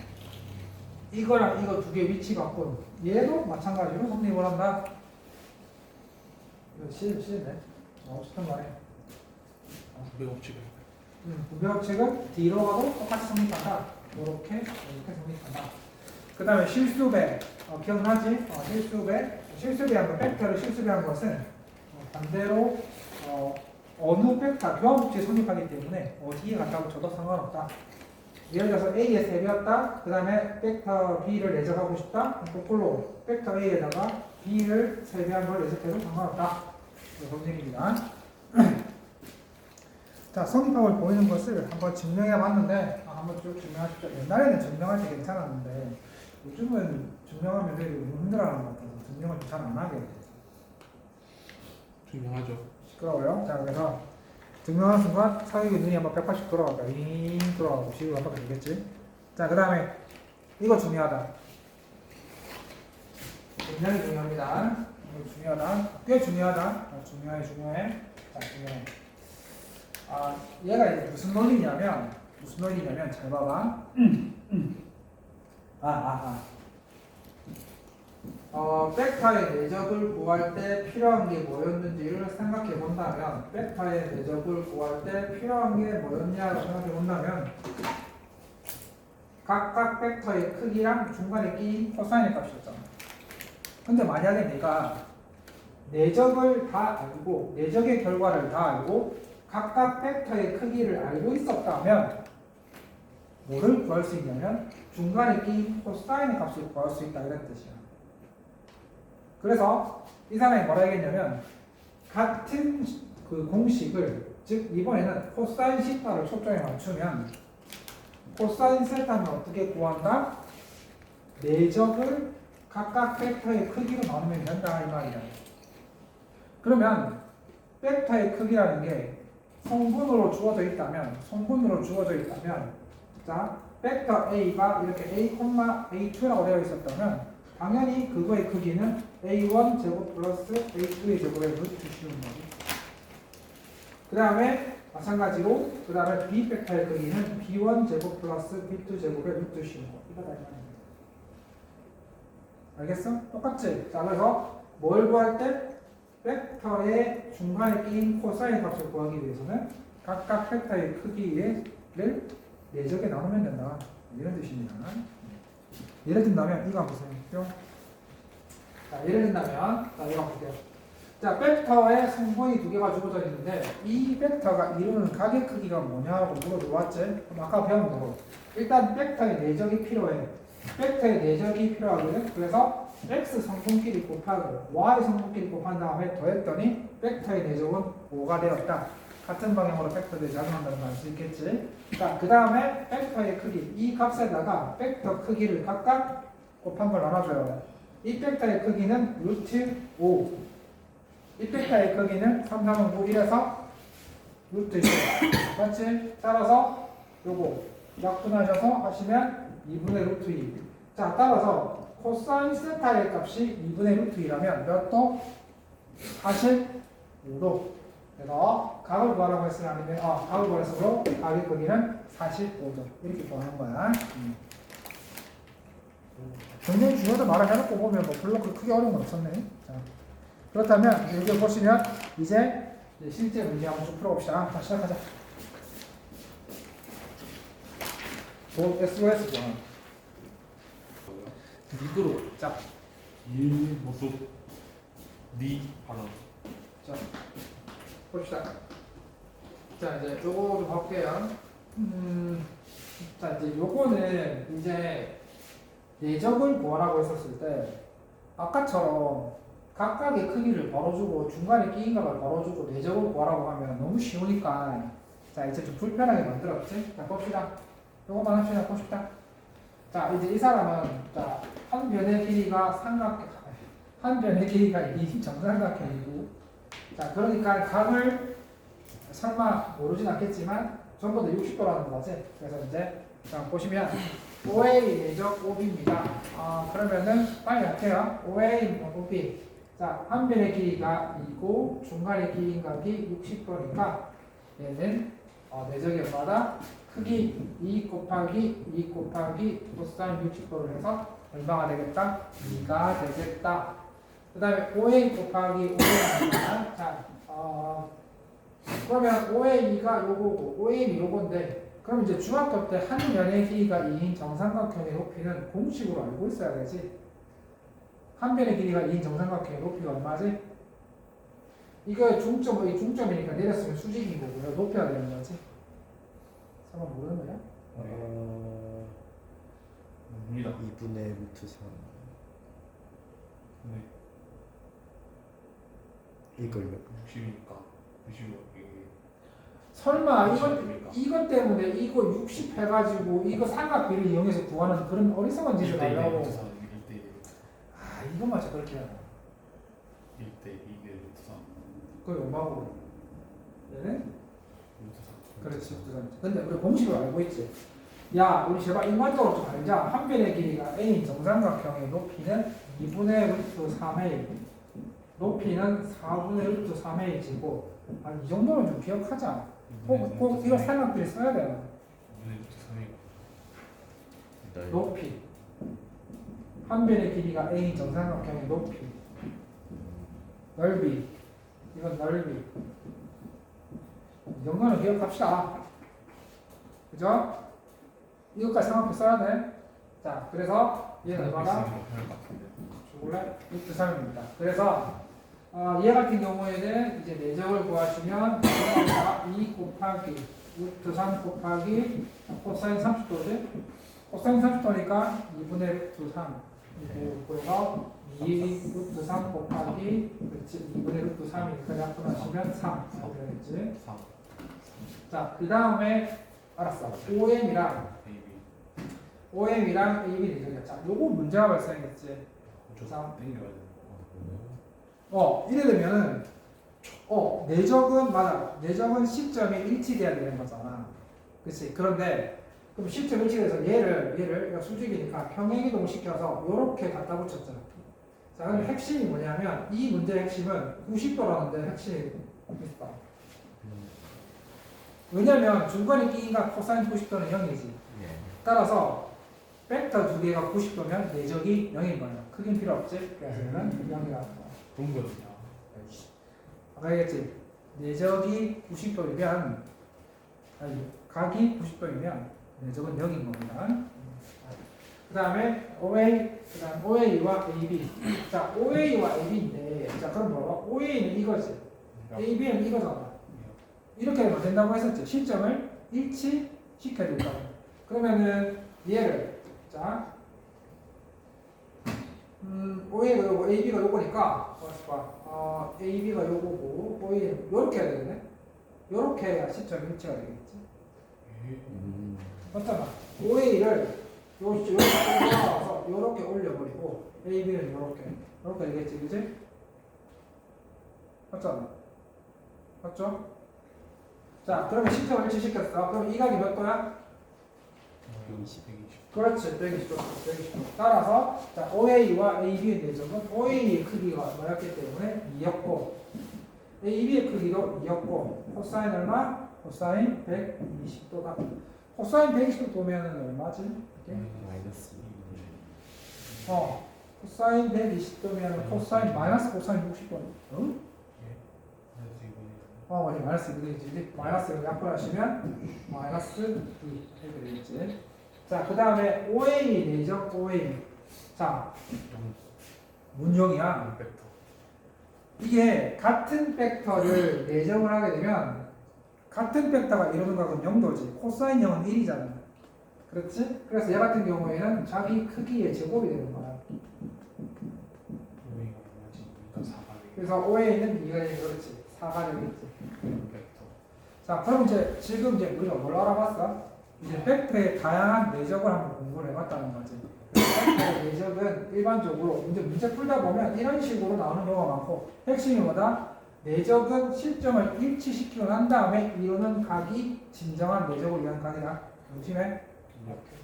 Speaker 1: 이거랑 이거 두 개 위치 바꾼 얘도 마찬가지로 성립을 한다. 이거 싫네. 어쨌든 간에
Speaker 3: 분배 법칙을.
Speaker 1: 분배 법칙은 뒤로 가도 똑같이 성립한다. 이렇게 성립한다. 그 다음에 실수배 기억나지? 실수배한 거 벡터를 실수배한 것은 반대로 어느 벡터 교환 법칙이 성립하기 때문에 어디에 갔다고 쳐도 상관없다. 예를 들어서 A에 3배였다. 그 다음에 벡터 B를 내적하고 싶다. 거꾸로 벡터 A에다가 B를 3배한 걸 내적해도 상관없다. 이 검증입니다. 자, 성립함을 보이는 것을 한번 증명해 봤는데 한번 쭉 증명하십시오. 옛날에는 증명할 때 괜찮았는데 요즘은 증명하면 되게 너무 힘들어하는 것 같아서 증명을 잘 안 하게 돼요.
Speaker 3: 증명하죠.
Speaker 1: 시끄러워요. 자, 그래서 증명하는 순간 사육의 눈이 한번 180 돌아가다 윙 돌아가고 시계가 한 바퀴 되겠지. 자, 그 다음에 이거 중요하다. 굉장히 중요합니다. 이거 중요하다. 꽤 중요하다. 중요해. 자, 중요해. 얘가 이제 무슨 논리냐면 잘 봐봐. 벡터의 내적을 구할 때 필요한 게 뭐였는지를 생각해 본다면 벡터의 내적을 구할 때 필요한 게 뭐였냐고 생각해 본다면 각각 벡터의 크기랑 중간에 끼인 코사인의 값이었잖아. 근데 만약에 내가 내적을 다 알고 내적의 결과를 다 알고 각각 벡터의 크기를 알고 있었다면 뭐를 구할 수 있냐면 중간에 끼인 코사인의 값을 구할 수 있다 이런 뜻이야. 그래서 이 사람이 뭐라 하겠냐면 같은 그 공식을 즉 이번에는 코사인 시타를 초점에 맞추면 코사인 세타는 어떻게 구한다? 내적을 각각 벡터의 크기로 나누면 된다 이 말이야. 그러면 벡터의 크기라는 게 성분으로 주어져 있다면 자 벡터 A가 이렇게 A, A2라고 되어 있었다면 당연히 그거의 크기는 A1 제곱 플러스 A2의 제곱에 주시는 거지. 그 다음에 마찬가지로 그 다음에 B 벡터의 크기는 B1 제곱 플러스 B2 제곱에 주시는 거. 이거다 이 말이야. 알겠어? 똑같지? 자, 그래서 뭘 구할 때 벡터의 중간에 끼인 코사인 값을 구하기 위해서는 각각 벡터의 크기를 내적에 나누면 된다. 이런 뜻입니다. 예를 든다면 이거 한번 보세요. 자, 자, 예를 든다면, 자, 이거 볼게요. 자, 벡터에 성분이 두 개가 주어져 있는데, 이 벡터가 이루는 가게 크기가 뭐냐고 물어 들어왔지? 그럼 아까 배운 대로. 일단 벡터의 내적이 필요해. 벡터의 내적이 필요하거든. 그래서 x 성분끼리 곱하고 y 성분끼리 곱한 다음에 더했더니 벡터의 내적은 5가 되었다. 같은 방향으로 벡터들이 작용한다는 걸 알 수 있겠지. 자, 그 다음에 벡터의 크기, 이 값에다가 벡터 크기를 각각 곱한 걸 나눠줘요. 이 벡터의 크기는 루트 5. 이 벡터의 크기는 3, 3은 9, 1에서 루트 2. 맞지? 따라서 요거 약분하셔서 하시면 2분의 루트 2. 자, 따라서 코사인 세타의 값이 2분의 루트 2라면 몇 도? 45도. 그래서 각을 구하라고 했으면 아니면 각을 구했으므로 각의 크기는 45도. 이렇게 구하는 거야. 굉장히 중요하다 말을 해놓고 보면 뭐 별로 크게 어려운 건 없었네. 자, 그렇다면 여기 보시면 이제 실제 문제 한번 좀 풀어봅시다. 자, 시작하자. SOS 좋아. 미끄러. 자,
Speaker 3: 일 모습 니 발언.
Speaker 1: 자, 봅시다. 자, 이제 요거 좀 볼게요. 자, 이제 요거는 이제 내적을 구하라고 했었을 때 아까처럼 각각의 크기를 벌어주고 중간에 끼인 값을 벌어주고 내적을 구하라고 하면 너무 쉬우니까 자, 이제 좀 불편하게 만들었지? 자, 봅시다. 요것만 합시다. 봅시다. 자, 이제 이 사람은 자, 한 변의 길이가 한 변의 길이가 이 정삼각형이고 자, 그러니까 각을 설마 모르진 않겠지만 전부 다 60도라는 거지. 그래서 이제 자, 보시면 OA 내적 OB입니다. 그러면은 빨리 할게요. OA OB. 자, 한 변의 길이가 2고 중간의 길이인 각이 60도니까 얘는 내적이 얼마다? 크기 2 곱하기 2 곱하기 코사인 60도를 해서 얼마가 되겠다? 2가 되겠다. 그 다음에 OA 곱하기 OA입니다. 자, 그러면 OA가 요거고 OA는 요건데 그럼 이제 중학교 때 한 면의 길이가 2인 정삼각형의 높이는 공식으로 알고 있어야 되지. 한 변의 길이가 2인 정삼각형의 높이가 얼마지? 이거 중점이니까 내렸으면 수직인 거고요. 높여야 되는 거지. 설마 모르는 거야?
Speaker 3: 봅니다.
Speaker 2: 2분의 루트 3
Speaker 3: 네.
Speaker 2: 이걸요.
Speaker 3: 60이니까 60 이게
Speaker 1: 설마
Speaker 3: 그러니까.
Speaker 1: 이것 때문에 이거 60 해가지고 이거 삼각비를 이용해서 구하는 그런 어리석은 짓을
Speaker 3: 1대1
Speaker 1: 하려고.
Speaker 3: 루트 3 1대1
Speaker 1: 이것만 저 그렇게 해야 돼.
Speaker 3: 1대2 루트 3
Speaker 1: 그게 얼마고? 얘는?
Speaker 3: 루트 3
Speaker 1: 그렇지. 근데 우리 공식을 알고 있지. 야, 우리 제발 인간적으로 좀 알자. 한 변의 길이가 A인 정삼각형의 높이는 2분의 루트 3A, 높이는 4분의 루트 3A지고, 이 정도는 좀 기억하자. 꼭 이거 삼각비를 써야 돼요.
Speaker 3: 2분의 루트 3이고
Speaker 1: 높이. 한 변의 길이가 A인 정삼각형의 높이. 넓이. 이건 넓이. 이 정도는 기억합시다. 그죠? 이것까지 삼각비 써야 돼. 자, 그래서 얘는 얼마나? 원래 루트 3입니다. 그래서 얘 같은 경우에는 이제 내적을 구하시면 2 곱하기 루트 3 곱하기 코사인 30도지? 코사인 30도니까 2분의 루트 3 그래서 2 루트 3 곱하기 그렇지 2분의 루트 3이니까 약분하시면 3 되겠지?
Speaker 3: 3
Speaker 1: 자, 그 다음에 알았어. OM이랑 AB 내적이야. 자, 요거 문제가 발생했지.
Speaker 3: 저 땡겨야 돼.
Speaker 1: 이래 되면은 내적은 맞아. 내적은 시점이 일치돼야 되는 거잖아. 그렇지. 그런데 그럼 시점 일치돼서 얘를 수직이니까 평행이동 시켜서 요렇게 갖다 붙였잖아. 자, 그럼 핵심이 뭐냐면 이 문제의 핵심은 90도라는데 핵심이 있다. 왜냐면 중간에 끼인가 코사인 90도는 0이지. 따라서 벡터 두 개가 90도면 내적이 0인 거야. 크긴 필요 없지. 그래서 얘는 0이라는 거야.
Speaker 3: 그런 거였냐?
Speaker 1: 아까 얘기했지. 내적이 90도이면 각이 90도이면 내적은 0인 겁니다. 다음에 OA, 그 다음 OA와 AB. 자, OA와 AB인데, 자, 그럼 뭐라고? OA는 이거지. AB는 이거잖아. 이렇게 되면 된다고 했었지. 실점을 일치시켜야 된다고. 그러면은 얘를, 자, OA가 요거, AB가 요거니까, AB가 요거고, OA는 요렇게 해야 되겠네? 요렇게 해야 시점 일치가 되겠지. 맞잖아. OA를 요렇게 올라와서 요렇게 올려버리고 AB는 요렇게 되겠지, 그지? 맞잖아. 맞죠? 자, 그러면 시점을 일치시켰어. 그럼 이 각이 몇 도야?
Speaker 3: 120.
Speaker 1: 그렇지, 120도. 따라서 자, OA와 AB의 내적은 OA의 크기가 뭐였기 때문에 2였고 AB의 크기도 2였고 코사인 얼마? 코사인 120도다. 코사인 120도면 얼마지? 이게?
Speaker 2: 마이너스
Speaker 1: 코사인 120도면 코사인 마이너스 코사인 60도. 응? 맞아. 마이너스 2되겠지. 마이너스를 약분하시면 마이너스 2 이렇게 되겠지. 자, 그 다음에 OA 내적 OA. 자, 문형이야. 이게 같은 벡터를 내적을 하게 되면 같은 벡터가 이루는 각은 0도지. 코사인 0은 1이잖아. 그렇지? 그래서 얘 같은 경우에는 자기 크기의 제곱이 되는 거야. 그래서 OA는 2가 되는 그렇지. 4가 되겠지. 자, 그럼 지금 우리가 뭘 알아봤어? 이제 벡터의 다양한 내적을 한번 공부를 해봤다는 거지. 벡터의 내적은 일반적으로 이제 문제 풀다 보면 이런 식으로 나오는 경우가 많고 핵심이 뭐다? 내적은 실점을 일치시키고 난 다음에 이루는 각이 진정한 내적을 위한 각이다. 조심해.
Speaker 3: 이렇게.